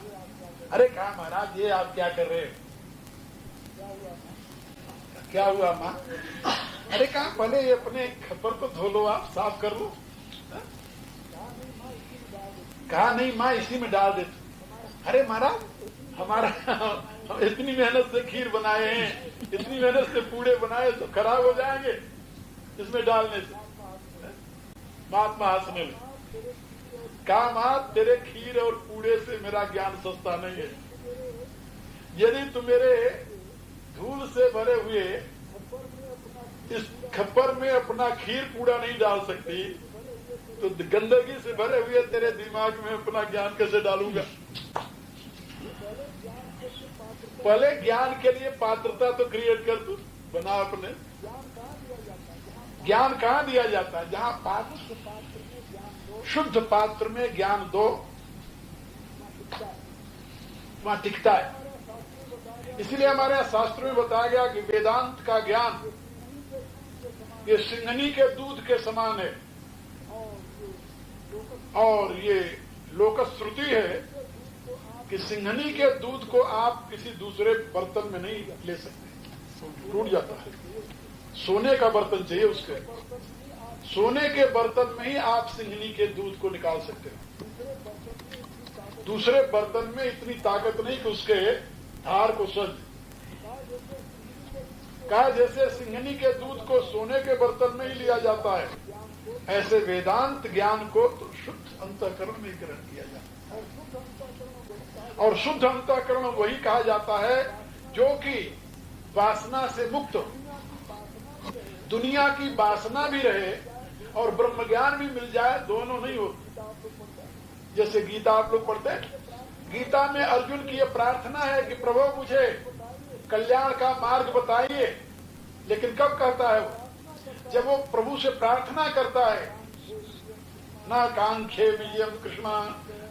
अरे कहा महाराज ये आप क्या कर रहे हो? क्या हुआ माँ? अरे कहा पहले ये अपने खप्पर को धो लो, आप साफ कर लो। कहा नहीं माँ इसी में डाल दे। अरे महाराज हमारा इतनी मेहनत से खीर बनाए हैं, इतनी मेहनत से पूड़े बनाए तो खराब हो जाएंगे इसमें डालने से। महात्मा हंसने लगे। कहा मां तेरे खीर और पूड़े से मेरा ज्ञान सस्ता नहीं है। यदि तू मेरे धूल से भरे हुए इस खप्पर में अपना खीर पूड़ा नहीं डाल सकती, तो गंदगी से भरे हुए तेरे दिमाग में अपना ज्ञान कैसे डालूंगा? पहले ज्ञान के लिए पात्रता तो क्रिएट कर तू, बना अपने। ज्ञान कहाँ दिया जाता है? जहाँ पात्र, शुद्ध पात्र में ज्ञान दो, वहां टिकता है। इसलिए हमारे यहाँ शास्त्रों में बताया गया कि वेदांत का ज्ञान ये सिंघनी के दूध के समान है, और ये लोकश्रुति है कि सिंघनी के दूध को आप किसी दूसरे बर्तन में नहीं ले सकते, टूट जाता है। सोने का बर्तन चाहिए उसके, सोने के बर्तन में ही आप सिंघनी के दूध को निकाल सकते हो। दूसरे बर्तन में इतनी ताकत नहीं कि उसके धार को सज। कहा जैसे सिंघनी के दूध को सोने के बर्तन में ही लिया जाता है, ऐसे वेदांत ज्ञान को तो शुद्ध अंतःकरण में ग्रहण किया जाता है। और शुद्ध अंतःकरण वही कहा जाता है जो कि वासना से मुक्त हो। दुनिया की वासना भी रहे और ब्रह्म ज्ञान भी मिल जाए, दोनों नहीं होती। जैसे गीता आप लोग पढ़ते हैं, गीता में अर्जुन की यह प्रार्थना है कि प्रभु मुझे कल्याण का मार्ग बताइए, लेकिन कब कहता है वो? जब वो प्रभु से प्रार्थना करता है, न कांक्षे विजयम कृष्णा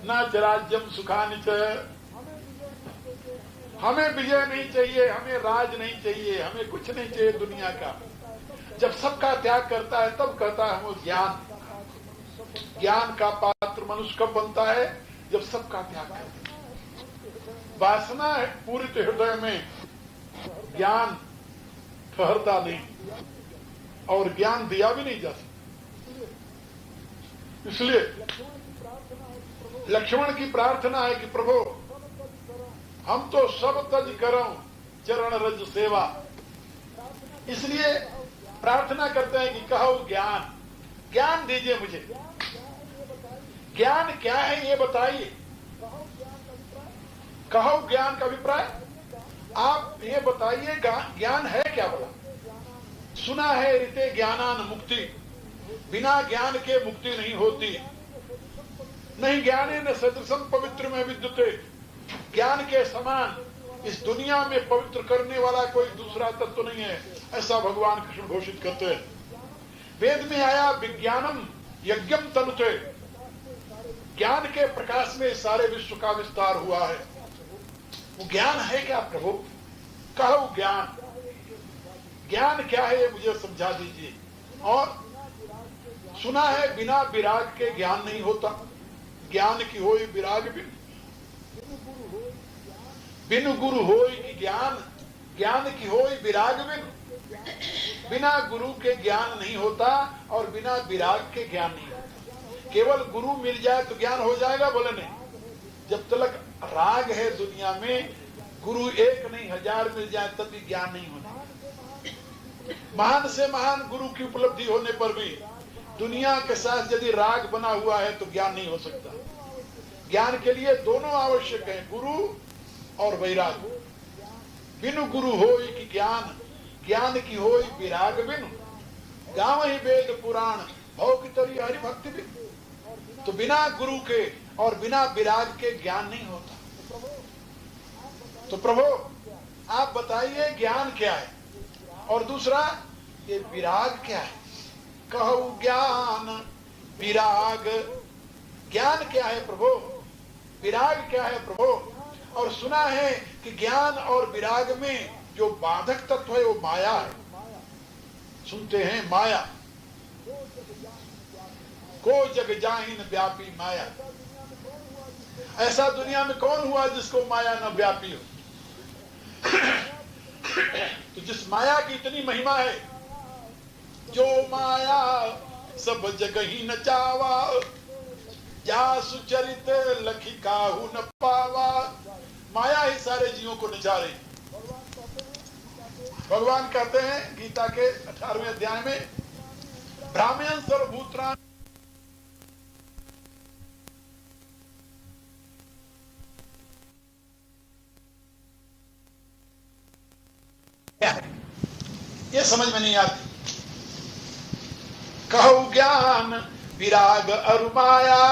न च राज्यम सुखानि च, हमें विजय नहीं चाहिए, हमें राज नहीं चाहिए, हमें कुछ नहीं चाहिए दुनिया का। जब सबका त्याग करता है तब कहता है हम ज्ञान का पात्र मनुष्य कब बनता है? जब सबका त्याग करता है। वासना है पूरित हृदय में, ज्ञान ठहरता नहीं और ज्ञान दिया भी नहीं जा सकता। इसलिए लक्ष्मण की प्रार्थना है कि प्रभु हम तो सब तज करो चरण रज सेवा। इसलिए प्रार्थना करते हैं कि कहो ज्ञान, ज्ञान दीजिए मुझे। ज्ञान क्या है ये बताइए। कहो ज्ञान का अभिप्राय आप ये बताइए, ज्ञान है क्या? बोला सुना है रीते ज्ञानान मुक्ति, बिना ज्ञान के मुक्ति नहीं होती। नहीं ज्ञाने न सदृशम पवित्र में विद्युते, ज्ञान के समान इस दुनिया में पवित्र करने वाला कोई दूसरा तत्व नहीं है, ऐसा भगवान कृष्ण घोषित करते हैं। वेद में आया विज्ञानम यज्ञम तनुते, ज्ञान के प्रकाश में सारे विश्व का विस्तार हुआ है। वो ज्ञान है क्या प्रभु? कहो ज्ञान, ज्ञान क्या है ये मुझे समझा दीजिए। और सुना है बिना विराग के ज्ञान नहीं होता, ज्ञान की होई विराग बिन, बिन गुरु होई की ज्ञान, ज्ञान की होई विराग बिन। बिना गुरु के ज्ञान नहीं होता और बिना विराग के ज्ञान नहीं होता। केवल गुरु मिल जाए तो ज्ञान हो जाएगा? बोले नहीं। जब तक राग है दुनिया में, गुरु एक नहीं 1000 मिल जाए तब भी ज्ञान नहीं होता। महान से महान गुरु की उपलब्धि होने पर भी दुनिया के साथ यदि राग बना हुआ है तो ज्ञान नहीं हो सकता। ज्ञान के लिए दोनों आवश्यक है, गुरु और वैराग। बिनु गुरु होई कि ज्ञान, ज्ञान की होई विराग बिनु। गाँव ही वेद पुराण, भव की तरी हरि भक्ति बिनु। तो बिना गुरु के और बिना विराग के ज्ञान नहीं होता। तो प्रभु आप बताइए ज्ञान क्या है, और दूसरा ये विराग क्या है। कहो ज्ञान विराग, ज्ञान क्या है प्रभु, विराग क्या है प्रभु। और सुना है कि ज्ञान और विराग में जो बाधक तत्व है वो माया है। सुनते हैं माया, को जग जाहिन व्यापी माया। ऐसा दुनिया में कौन हुआ जिसको माया न व्यापी हो। तो जिस माया की इतनी महिमा है, जो माया सब जगह ही न चावा, जा सुचरित लखी काहू न पावा। माया ही सारे जीवों को नचा रही। भगवान कहते हैं गीता के 18वें अध्याय में, ब्राह्मण सर्वभूत्रान ये समझ में नहीं आती। कहो ज्ञान विराग अरु माया।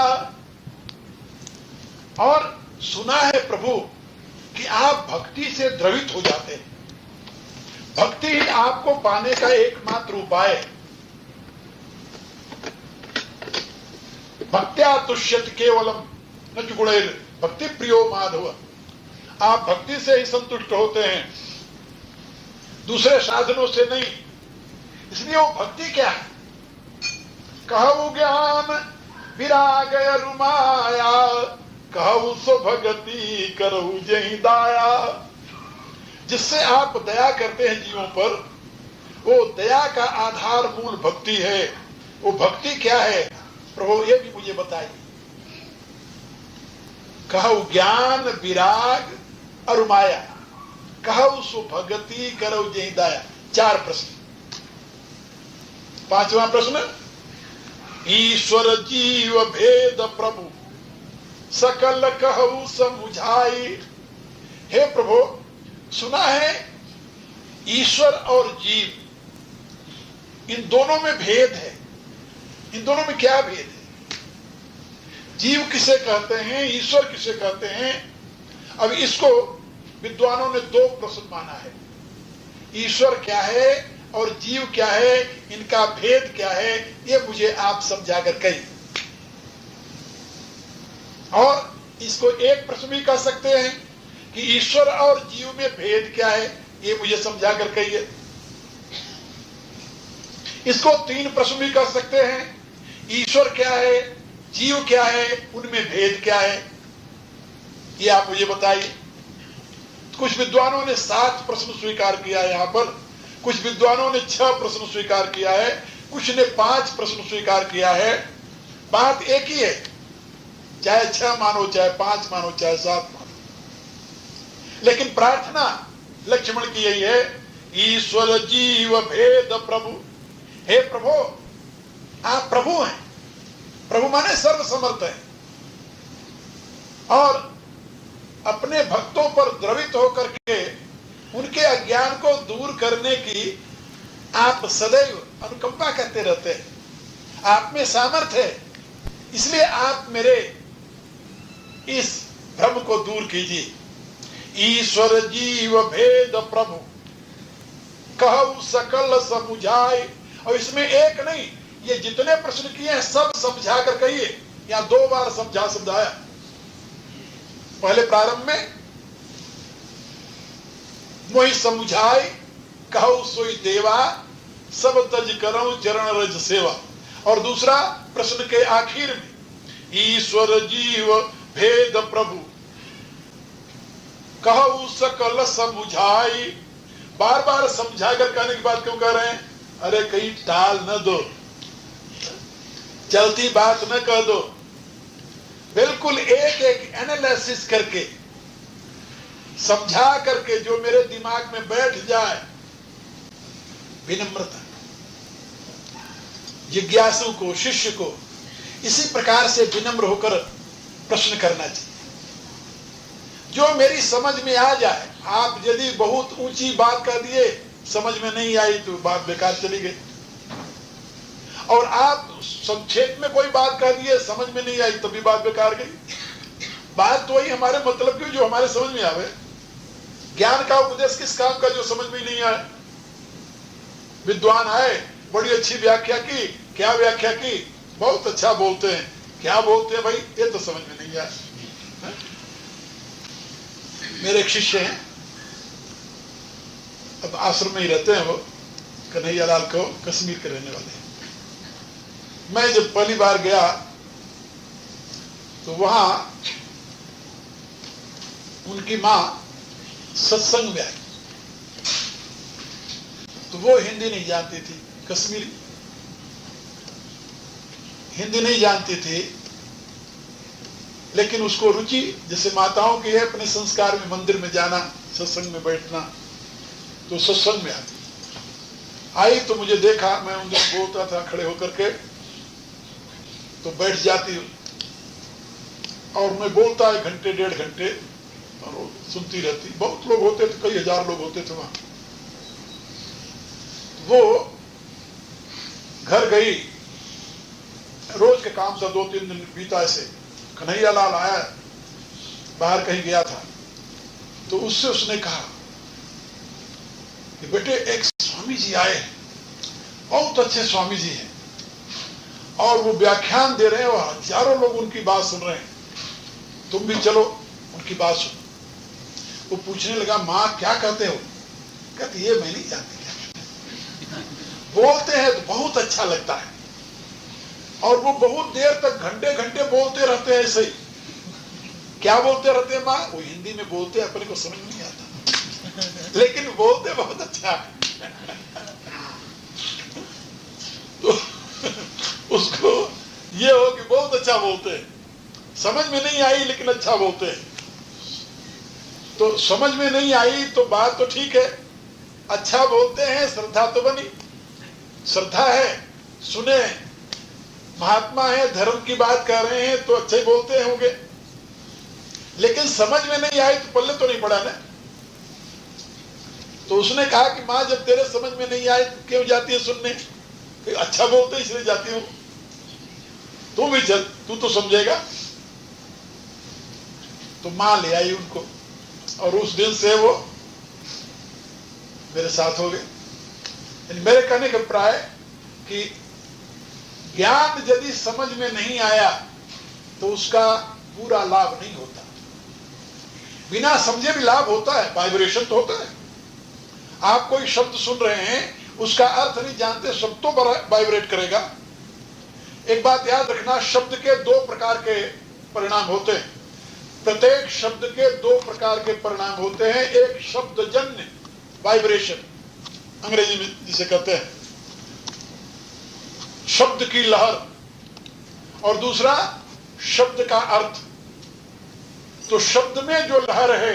और सुना है प्रभु कि आप भक्ति से द्रवित हो जाते हैं। भक्ति ही आपको पाने का एकमात्र उपाय है। भक्त्या तुष्यति केवलम न जुगुणैर भक्ति प्रियो माधव। आप भक्ति से ही संतुष्ट होते हैं, दूसरे साधनों से नहीं। इसलिए वो भक्ति क्या है। कहु ज्ञान विराग अरु माया, कहु सो भगति करहु जहि दाया। जिससे आप दया करते हैं जीवों पर, वो दया का आधार मूल भक्ति है। वो भक्ति क्या है प्रभु, ये भी मुझे बताइए। कहु ज्ञान विराग अरु माया, कहु सो भगति करहु जहि दाया। 4 प्रश्न। 5वां प्रश्न, ईश्वर जीव भेद प्रभु सकल कहु समुझाई। हे प्रभु, सुना है ईश्वर और जीव इन दोनों में भेद है। इन दोनों में क्या भेद है। जीव किसे कहते हैं, ईश्वर किसे कहते हैं। अब इसको विद्वानों ने 2 प्रश्न माना है। ईश्वर क्या है और जीव क्या है, इनका भेद क्या है, ये मुझे आप समझा कर कहिए। और इसको एक प्रश्न भी कह सकते हैं कि ईश्वर और जीव में भेद क्या है, ये मुझे समझा कर कहिए। इसको 3 प्रश्न भी कह सकते हैं, ईश्वर क्या है, जीव क्या है, उनमें भेद क्या है, ये आप मुझे बताइए। कुछ विद्वानों ने 7 प्रश्न स्वीकार किया है। यहां पर कुछ विद्वानों ने 6 प्रश्न स्वीकार किया है, कुछ ने 5 प्रश्न स्वीकार किया है। बात एक ही है, चाहे 6 मानो, चाहे 5 मानो, चाहे 7 मानो। लेकिन प्रार्थना लक्ष्मण की यही है, ईश्वर जीव भेद प्रभु। हे प्रभु, आप प्रभु हैं। प्रभु माने सर्वसमर्थ है। और अपने भक्तों पर द्रवित होकर के उनके अज्ञान को दूर करने की आप सदैव अनुकंपा करते रहते हैं। आप में सामर्थ्य है, इसलिए आप मेरे इस भ्रम को दूर कीजिए। ईश्वर जीव भेद प्रभु कहु सकल समुझाए। और इसमें एक नहीं, ये जितने प्रश्न किए हैं सब समझा कर कहिए। यहां 2 बार समझाया। पहले प्रारंभ में मोहि समुझाए कहु सोई देवा, सब तज करऊं चरण रज सेवा। और दूसरा प्रश्न के आखिर में, ईश्वर जीव भेद प्रभु कहु सकल समुझाई। बार बार समझा कर कहने की बात क्यों कर रहे हैं। अरे कहीं टाल न दो, चलती बात न कह दो। बिल्कुल एक एक एनालिसिस करके समझा करके जो मेरे दिमाग में बैठ जाए, विनम्रता। जिज्ञासु को, शिष्य को इसी प्रकार से विनम्र होकर प्रश्न करना चाहिए, जो मेरी समझ में आ जाए। आप यदि बहुत ऊंची बात कह दिए, समझ में नहीं आई तो बात बेकार चली गई, और आप संक्षेप में कोई बात कह दिए, समझ में नहीं आई तभी बात बेकार गई। बात तो वही हमारे मतलब की जो हमारे समझ में आवे। ज्ञान का उपदेश किस काम का जो समझ में नहीं आए। विद्वान आए, बड़ी अच्छी व्याख्या की, क्या व्याख्या की, बहुत अच्छा बोलते हैं, क्या बोलते हैं भाई, ये तो समझ में नहीं आया। मेरे एक शिष्य हैं, अब आश्रम में ही रहते हैं, वो कन्हैया लाल को कश्मीर के रहने वाले हैं। मैं जब पहली बार गया तो वहां उनकी मां सत्संग में आई, तो वो हिंदी नहीं जानती थी, कश्मीरी हिंदी नहीं जानती थी, लेकिन उसको रुचि जैसे माताओं की है अपने संस्कार में, मंदिर में जाना, सत्संग में बैठना, तो सत्संग में आई तो मुझे देखा, मैं उन दिन बोलता था खड़े होकर के, तो बैठ जाती और मैं बोलता 1 घंटे 1.5 घंटे और वो सुनती रहती। बहुत लोग होते थे, कई हजार लोग होते थे वहां। वो घर गई, रोज के काम था, 2-3 दिन बीता ऐसे। कन्हैया लाल आया, बाहर कहीं गया था, तो उससे उसने कहा कि बेटे एक स्वामी जी आए हैं, बहुत अच्छे स्वामी जी हैं, और वो व्याख्यान दे रहे हैं, और हजारों लोग उनकी बात सुन रहे हैं, तुम भी चलो उनकी बात सुनो। वो पूछने लगा, माँ क्या कहते हो? कहती ये मैं नहीं जानती क्या कहते हैं। बोलते हैं तो बहुत अच्छा लगता है, और वो बहुत देर तक घंटे घंटे बोलते रहते हैं ऐसे ही। क्या बोलते रहते हैं माँ? वो हिंदी में बोलते हैं, अपने को समझ नहीं आता, लेकिन बोलते बहुत अच्छा है। तो उसको ये हो कि बहुत अच्छा बोलते हैं, समझ में नहीं आई लेकिन अच्छा बोलते हैं। तो समझ में नहीं आई तो बात तो ठीक है, अच्छा बोलते हैं, श्रद्धा तो बनी, श्रद्धा है, सुने, महात्मा है, धर्म की बात कर रहे हैं तो अच्छे बोलते होंगे, लेकिन समझ में नहीं आई तो पल्ले तो नहीं पड़ा ना। तो उसने कहा कि माँ जब तेरे समझ में नहीं आए तो क्यों जाती है सुनने? अच्छा बोलते इसलिए जाती हूं, तू भी चल, तू तो समझेगा। तो माँ ले आई उनको, और उस दिन से वो मेरे साथ हो गए। मेरे कहने का प्राय कि ज्ञान यदि समझ में नहीं आया तो उसका पूरा लाभ नहीं होता। बिना समझे भी लाभ होता है, वाइब्रेशन तो होता है। आप कोई शब्द सुन रहे हैं, उसका अर्थ नहीं जानते, शब्द तो वाइब्रेट करेगा। एक बात याद रखना, शब्द के 2 प्रकार के परिणाम होते हैं। प्रत्येक शब्द के 2 प्रकार के परिणाम होते हैं। एक शब्दजन्य वाइब्रेशन, अंग्रेजी में जिसे कहते हैं शब्द की लहर, और दूसरा शब्द का अर्थ। तो शब्द में जो लहर है,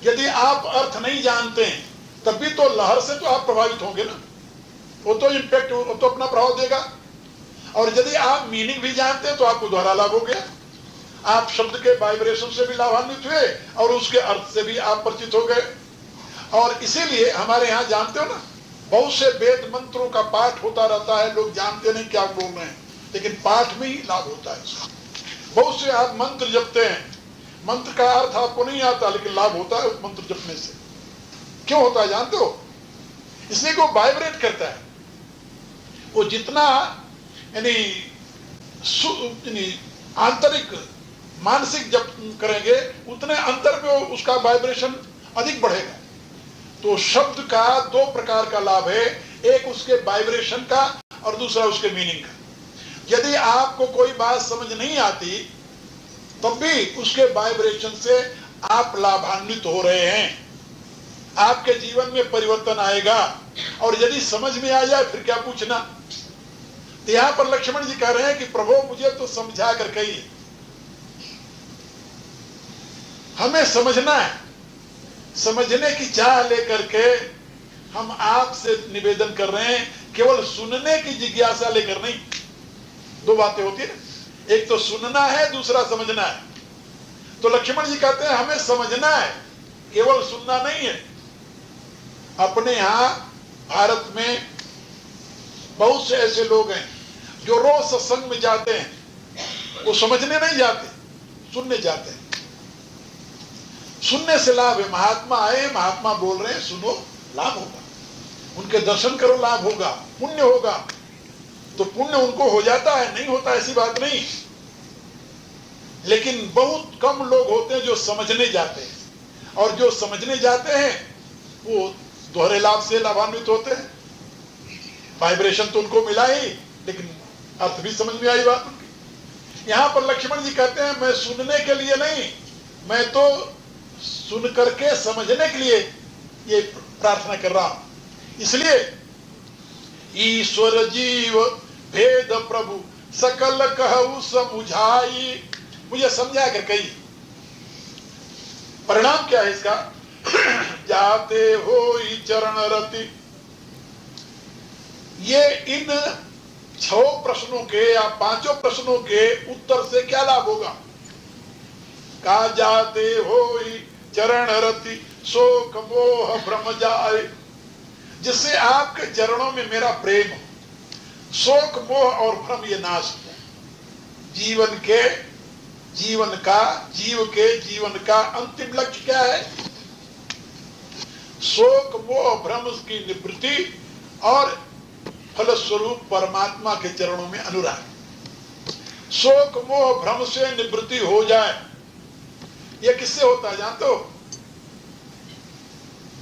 यदि आप अर्थ नहीं जानते हैं तभी तो लहर से तो आप प्रभावित होंगे ना, वो तो इंपैक्ट, वो तो अपना प्रभाव देगा। और यदि आप मीनिंग भी जानते हैं तो आपको दोहरा लाभ हो गया। आप शब्द के वाइब्रेशन से भी लाभान्वित हुए और उसके अर्थ से भी आप परिचित हो गए। और इसीलिए हमारे यहाँ जानते हो ना, बहुत से वेद मंत्रों का पाठ होता रहता है, लोग जानते नहीं क्या बोल रहे हैं, लेकिन पाठ में ही लाभ होता है उसका। बहुत से आप मंत्र जपते हैं, मंत्र का अर्थ आपको नहीं आता, लेकिन लाभ होता है उस मंत्र जपने से। क्यों होता है जानते हो? इसलिए वो वाइब्रेट करता है। वो जितना यानी आंतरिक मानसिक जप करेंगे, उतने अंतर में उसका वाइब्रेशन अधिक बढ़ेगा। तो शब्द का 2 प्रकार का लाभ है, एक उसके वाइब्रेशन का और दूसरा उसके मीनिंग का। यदि आपको कोई बात समझ नहीं आती तब भी उसके वाइब्रेशन से आप लाभान्वित हो रहे हैं, आपके जीवन में परिवर्तन आएगा। और यदि समझ में आ जाए फिर क्या पूछना। तो यहां पर लक्ष्मण जी कह रहे हैं कि प्रभु मुझे तो समझा कर कही, हमें समझना है। समझने की चाह लेकर के हम आपसे निवेदन कर रहे हैं, केवल सुनने की जिज्ञासा लेकर नहीं। दो बातें होती है, एक तो सुनना है, दूसरा समझना है। तो लक्ष्मण जी कहते हैं हमें समझना है, केवल सुनना नहीं है। अपने यहां भारत में बहुत से ऐसे लोग हैं जो रोज सत्संग में जाते हैं, वो समझने नहीं जाते, सुनने जाते हैं। सुनने से लाभ है। महात्मा आए, महात्मा बोल रहे हैं, सुनो, लाभ होगा। उनके दर्शन करो, लाभ होगा, पुण्य होगा। तो पुण्य उनको हो जाता है, नहीं होता ऐसी बात नहीं। लेकिन बहुत कम लोग होते हैं जो समझने जाते हैं, और जो समझने जाते हैं वो दोहरे लाभ से लाभान्वित होते हैं। वाइब्रेशन तो उनको मिला ही, लेकिन अर्थ भी समझ में आई बात उनकी। यहां पर लक्ष्मण जी कहते हैं मैं सुनने के लिए नहीं, मैं तो सुन करके समझने के लिए ये प्रार्थना कर रहा हूं। इसलिए ईश्वर जीव भेद प्रभु सकल कहु समुझाई, मुझे समझा कर कही। परिणाम क्या है इसका? जाते हो चरण रति। ये इन 6 प्रश्नों के या 5 प्रश्नों के उत्तर से क्या लाभ होगा? का जाते हो चरण रति शोक मोह भ्रम जाए, जिससे आपके चरणों में मेरा प्रेम हो, शोक मोह और भ्रम ये नाश हो। जीव के जीवन का अंतिम लक्ष्य क्या है? शोक मोह भ्रम की निवृत्ति और फलस्वरूप परमात्मा के चरणों में अनुराग। शोक मोह भ्रम से निवृत्ति हो जाए, यह किससे होता है जानते हो?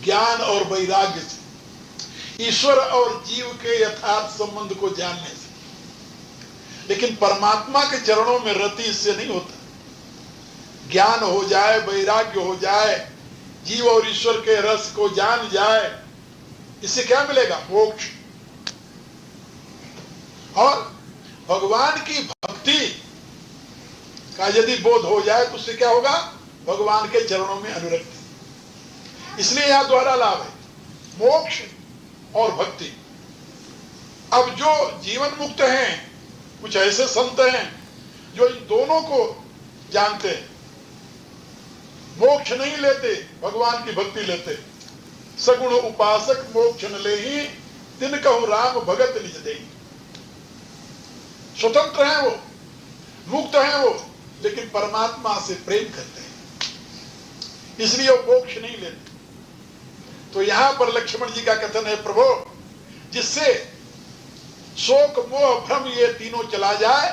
ज्ञान और वैराग्य से, ईश्वर और जीव के यथार्थ संबंध को जानने से। लेकिन परमात्मा के चरणों में रति इससे नहीं होता। ज्ञान हो जाए, वैराग्य हो जाए, जीव और ईश्वर के रस को जान जाए, इससे क्या मिलेगा? मोक्ष। और भगवान की भक्ति का यदि बोध हो जाए तो उससे क्या होगा? भगवान के चरणों में अनुरक्ति। इसलिए यहां द्वारा लाभ है, मोक्ष और भक्ति। अब जो जीवन मुक्त हैं, कुछ ऐसे संत हैं जो इन दोनों को जानते हैं, मोक्ष नहीं लेते, भगवान की भक्ति लेते। सगुण उपासक मोक्ष न ले ही, दिन कहूं राम भगत निज दे। स्वतंत्र हैं वो, मुक्त हैं वो, लेकिन परमात्मा से प्रेम करते हैं, इसलिए वो मोक्ष नहीं लेते। तो यहां पर लक्ष्मण जी का कथन है, प्रभु जिससे शोक मोह भ्रम ये तीनों चला जाए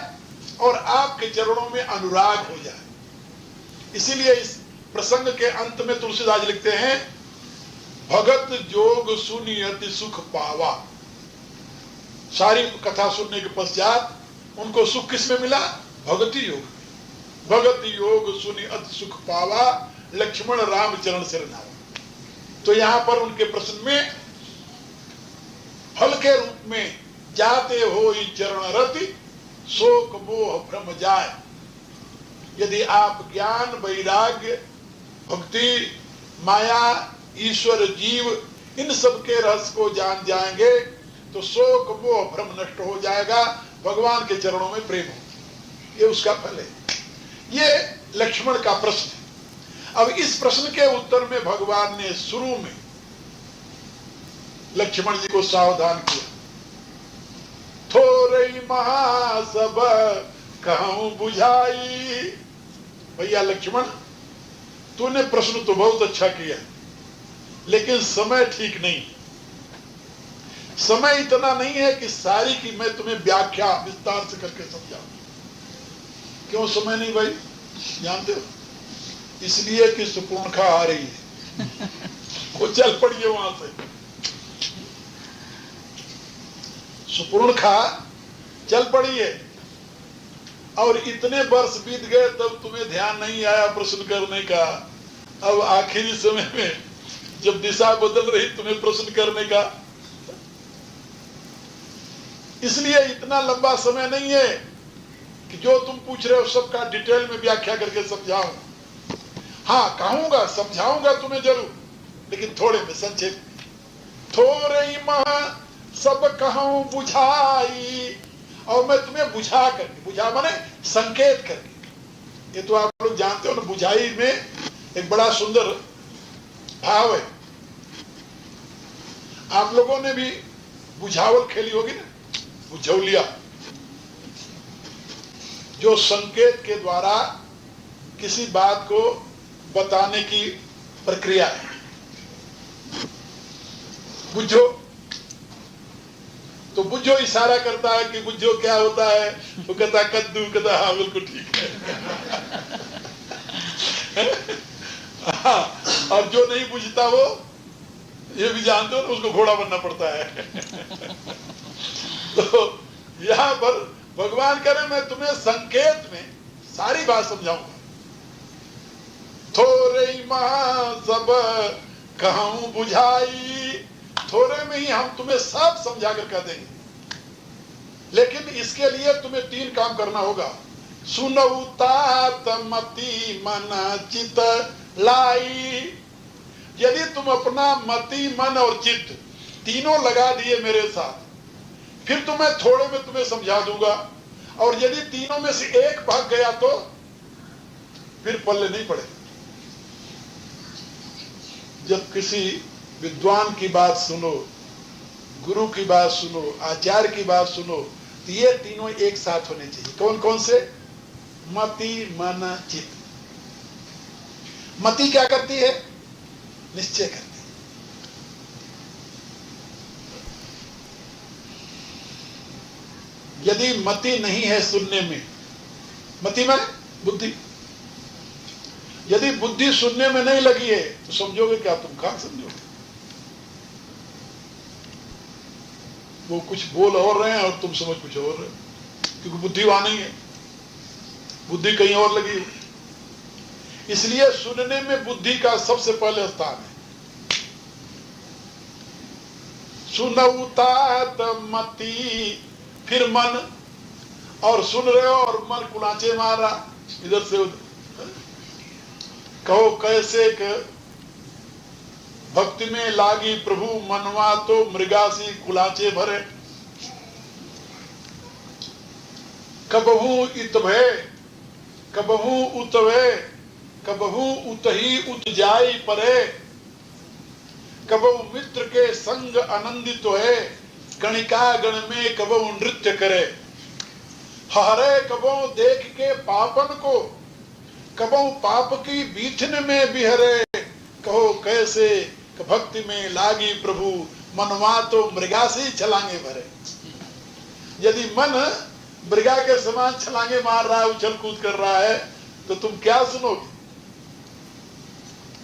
और आपके चरणों में अनुराग हो जाए। इसीलिए इस प्रसंग के अंत में तुलसीदास लिखते हैं, भगत जोग सुनि अति सुख पावा। सारी कथा सुनने के पश्चात उनको सुख किस में मिला? भगति योग। भगति योग सुनि अति सुख पावा, लक्ष्मण राम चरण सिर नावा। तो यहां पर उनके प्रश्न में फल के रूप में जाते हो चरण रति शोक मोह भ्रम जाए। यदि आप ज्ञान वैराग्य भक्ति माया ईश्वर जीव इन सब के रस को जान जाएंगे तो शोक मोह भ्रम नष्ट हो जाएगा, भगवान के चरणों में प्रेम हो। ये उसका फल है। ये लक्ष्मण का प्रश्न है। अब इस प्रश्न के उत्तर में भगवान ने शुरू में लक्ष्मण जी को सावधान किया। थोरई महासभ कहूं बुझाई। भैया लक्ष्मण, तूने प्रश्न तो बहुत अच्छा किया, लेकिन समय ठीक नहीं। समय इतना नहीं है कि सारी की मैं तुम्हें व्याख्या विस्तार से करके समझाऊं। क्यों समय नहीं भाई? जानते हो, इसलिए कि सुपूर्णखा आ रही है, वो चल पड़िए वहां से। सुपूर्णखा चल पड़ी है, और इतने वर्ष बीत गए तब तुम्हें ध्यान नहीं आया प्रश्न करने का। अब आखिरी समय में जब दिशा बदल रही तुम्हें प्रश्न करने का, इसलिए इतना लंबा समय नहीं है कि जो तुम पूछ रहे हो सबका डिटेल में व्याख्या करके समझाऊं। हाँ कहूंगा, समझाऊंगा तुम्हें जरूर, लेकिन थोड़े में संक्षेप। थोड़े ही मह सब कहूं बुझाई, और मैं तुम्हें बुझा करके, बुझा माने संकेत करके। ये तो आप लोग जानते हो ना, बुझाई में एक बड़ा सुंदर भाव है। आप लोगों ने भी बुझावल खेली होगी ना, बुझौलिया, जो संकेत के द्वारा किसी बात को बताने की प्रक्रिया है। बुझो, तो बुझो इशारा करता है कि बुझो क्या होता है, वो कहता है कद्दू, कहता हाँ बिल्कुल ठीक है। और जो नहीं बुझता वो, ये भी जानते हो ना, उसको घोड़ा बनना पड़ता है। तो यहां पर भगवान कह रहे मैं तुम्हें संकेत में सारी बात समझाऊंगा। थोड़े सब कहूं बुझाई, थोड़े में ही हम तुम्हें सब समझा कर कह देंगे, लेकिन इसके लिए तुम्हें 3 काम करना होगा। सुनऊ तात मति मन चित लाई। यदि तुम अपना मति मन और चित्त तीनों लगा दिए मेरे साथ, फिर तो मैं थोड़े में तुम्हें समझा दूंगा। और यदि तीनों में से एक भाग गया तो फिर पल्ले नहीं पड़े। जब किसी विद्वान की बात सुनो, गुरु की बात सुनो, आचार्य की बात सुनो, तो ये तीनों एक साथ होने चाहिए। कौन कौन से? मति मन चित्त। मति क्या करती है? निश्चय करती है। यदि मति नहीं है सुनने में, मति माने बुद्धि, यदि बुद्धि सुनने में नहीं लगी है तो समझोगे क्या? तुम कहां समझोगे? वो कुछ बोल और रहे हैं और तुम समझ कुछ और रहे हो, क्योंकि बुद्धि वहां नहीं है, बुद्धि कहीं और लगी है। इसलिए सुनने में बुद्धि का सबसे पहले स्थान है। सुनऊ तात मति, फिर मन, और सुन रहे हो और मन कुलाचे मार रहा इधर से उधर। कहो कैसे भक्ति में लागी प्रभु, मनवा तो मृगासी कुलाचे भरे। कबहू इत भय, कबहू उत भय, कबहू उतही उत जाई परे। कबहू मित्र के संग आनंदित है, गणिका गण में कबहू नृत्य करे। हरे कबहू देख के पापन को, कबहू पाप की बीथन में बिहरे। कहो कैसे भक्ति में लागी प्रभु, मनवा तो मृगा से छलांगे भरे। यदि मन मृगा के समान छलांगे मार रहा है, उछल कूद कर रहा है, तो तुम क्या सुनोगे?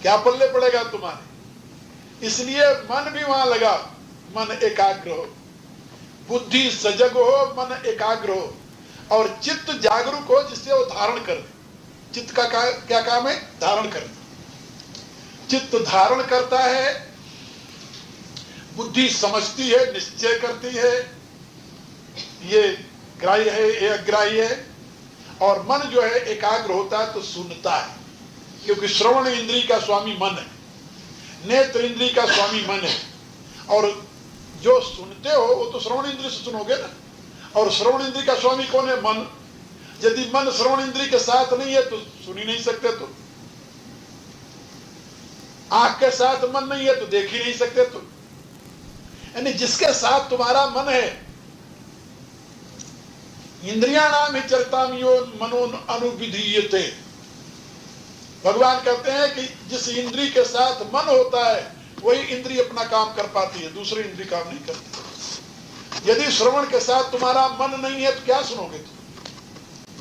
क्या पल्ले पड़ेगा तुम्हारे? इसलिए मन भी वहां लगा, मन एकाग्र हो, बुद्धि सजग हो, मन एकाग्र हो, और चित्त जागरूक हो, जिससे वो धारण कर। चित्त का क्या काम है? धारण करना। चित्त धारण करता है, बुद्धि समझती है, निश्चय करती है, ये ग्राह्य है, ये अग्राह्य है। और मन जो है एकाग्र होता है तो सुनता है, क्योंकि श्रवण इंद्रिय का स्वामी मन है, नेत्र इंद्रिय का स्वामी मन है। और जो सुनते हो वो तो श्रवण इंद्रिय से सुनोगे ना, और श्रवण इंद्रिय का स्वामी कौन है? मन। यदि मन श्रवण इंद्रिय के साथ नहीं है तो सुन ही नहीं सकते। तो आंख के साथ मन नहीं है तो देख ही नहीं सकते। तो यानी जिसके साथ तुम्हारा मन है, इंद्रियाणाम ही चलताम यो मनो अनुविधीयते। भगवान कहते हैं कि जिस इंद्रिय के साथ मन होता है वही इंद्रिय अपना काम कर पाती है, दूसरी इंद्रिय काम नहीं करती। यदि श्रवण के साथ तुम्हारा मन नहीं है तो क्या सुनोगे? तुम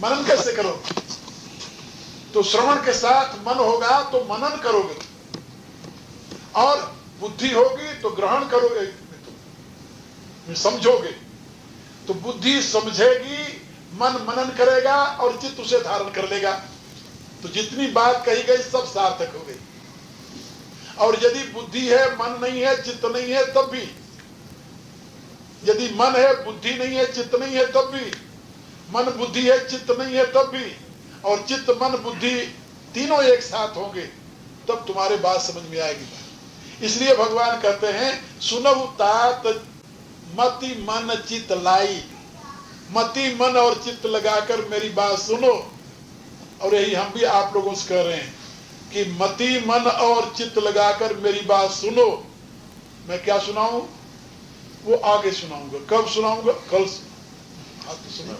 मनन कैसे करोगे? तो श्रवण के साथ मन होगा तो मनन करोगे, और बुद्धि होगी तो ग्रहण करोगे, तुम समझोगे। तो बुद्धि समझेगी, मन मनन करेगा, और चित्त उसे धारण कर लेगा। तो जितनी बात कही गई सब सार्थक हो गई। और यदि बुद्धि है, मन नहीं है, चित्त नहीं है, तब भी, यदि मन है, बुद्धि नहीं है, चित्त नहीं है, तब भी, मन बुद्धि है, चित्त नहीं है, तब भी, और चित्त मन बुद्धि तीनों एक साथ होंगे, तब तुम्हारे बात समझ में आएगी। इसलिए भगवान कहते हैं सुनहु तात मति मन चित लाई, मति मन और चित्त लगाकर मेरी बात सुनो। और यही हम भी आप लोगों से कह रहे हैं कि मति मन और चित्त लगाकर मेरी बात सुनो। मैं क्या सुनाऊं वो आगे सुनाऊंगा। कब सुनाऊंगा? कल। आप तो सुना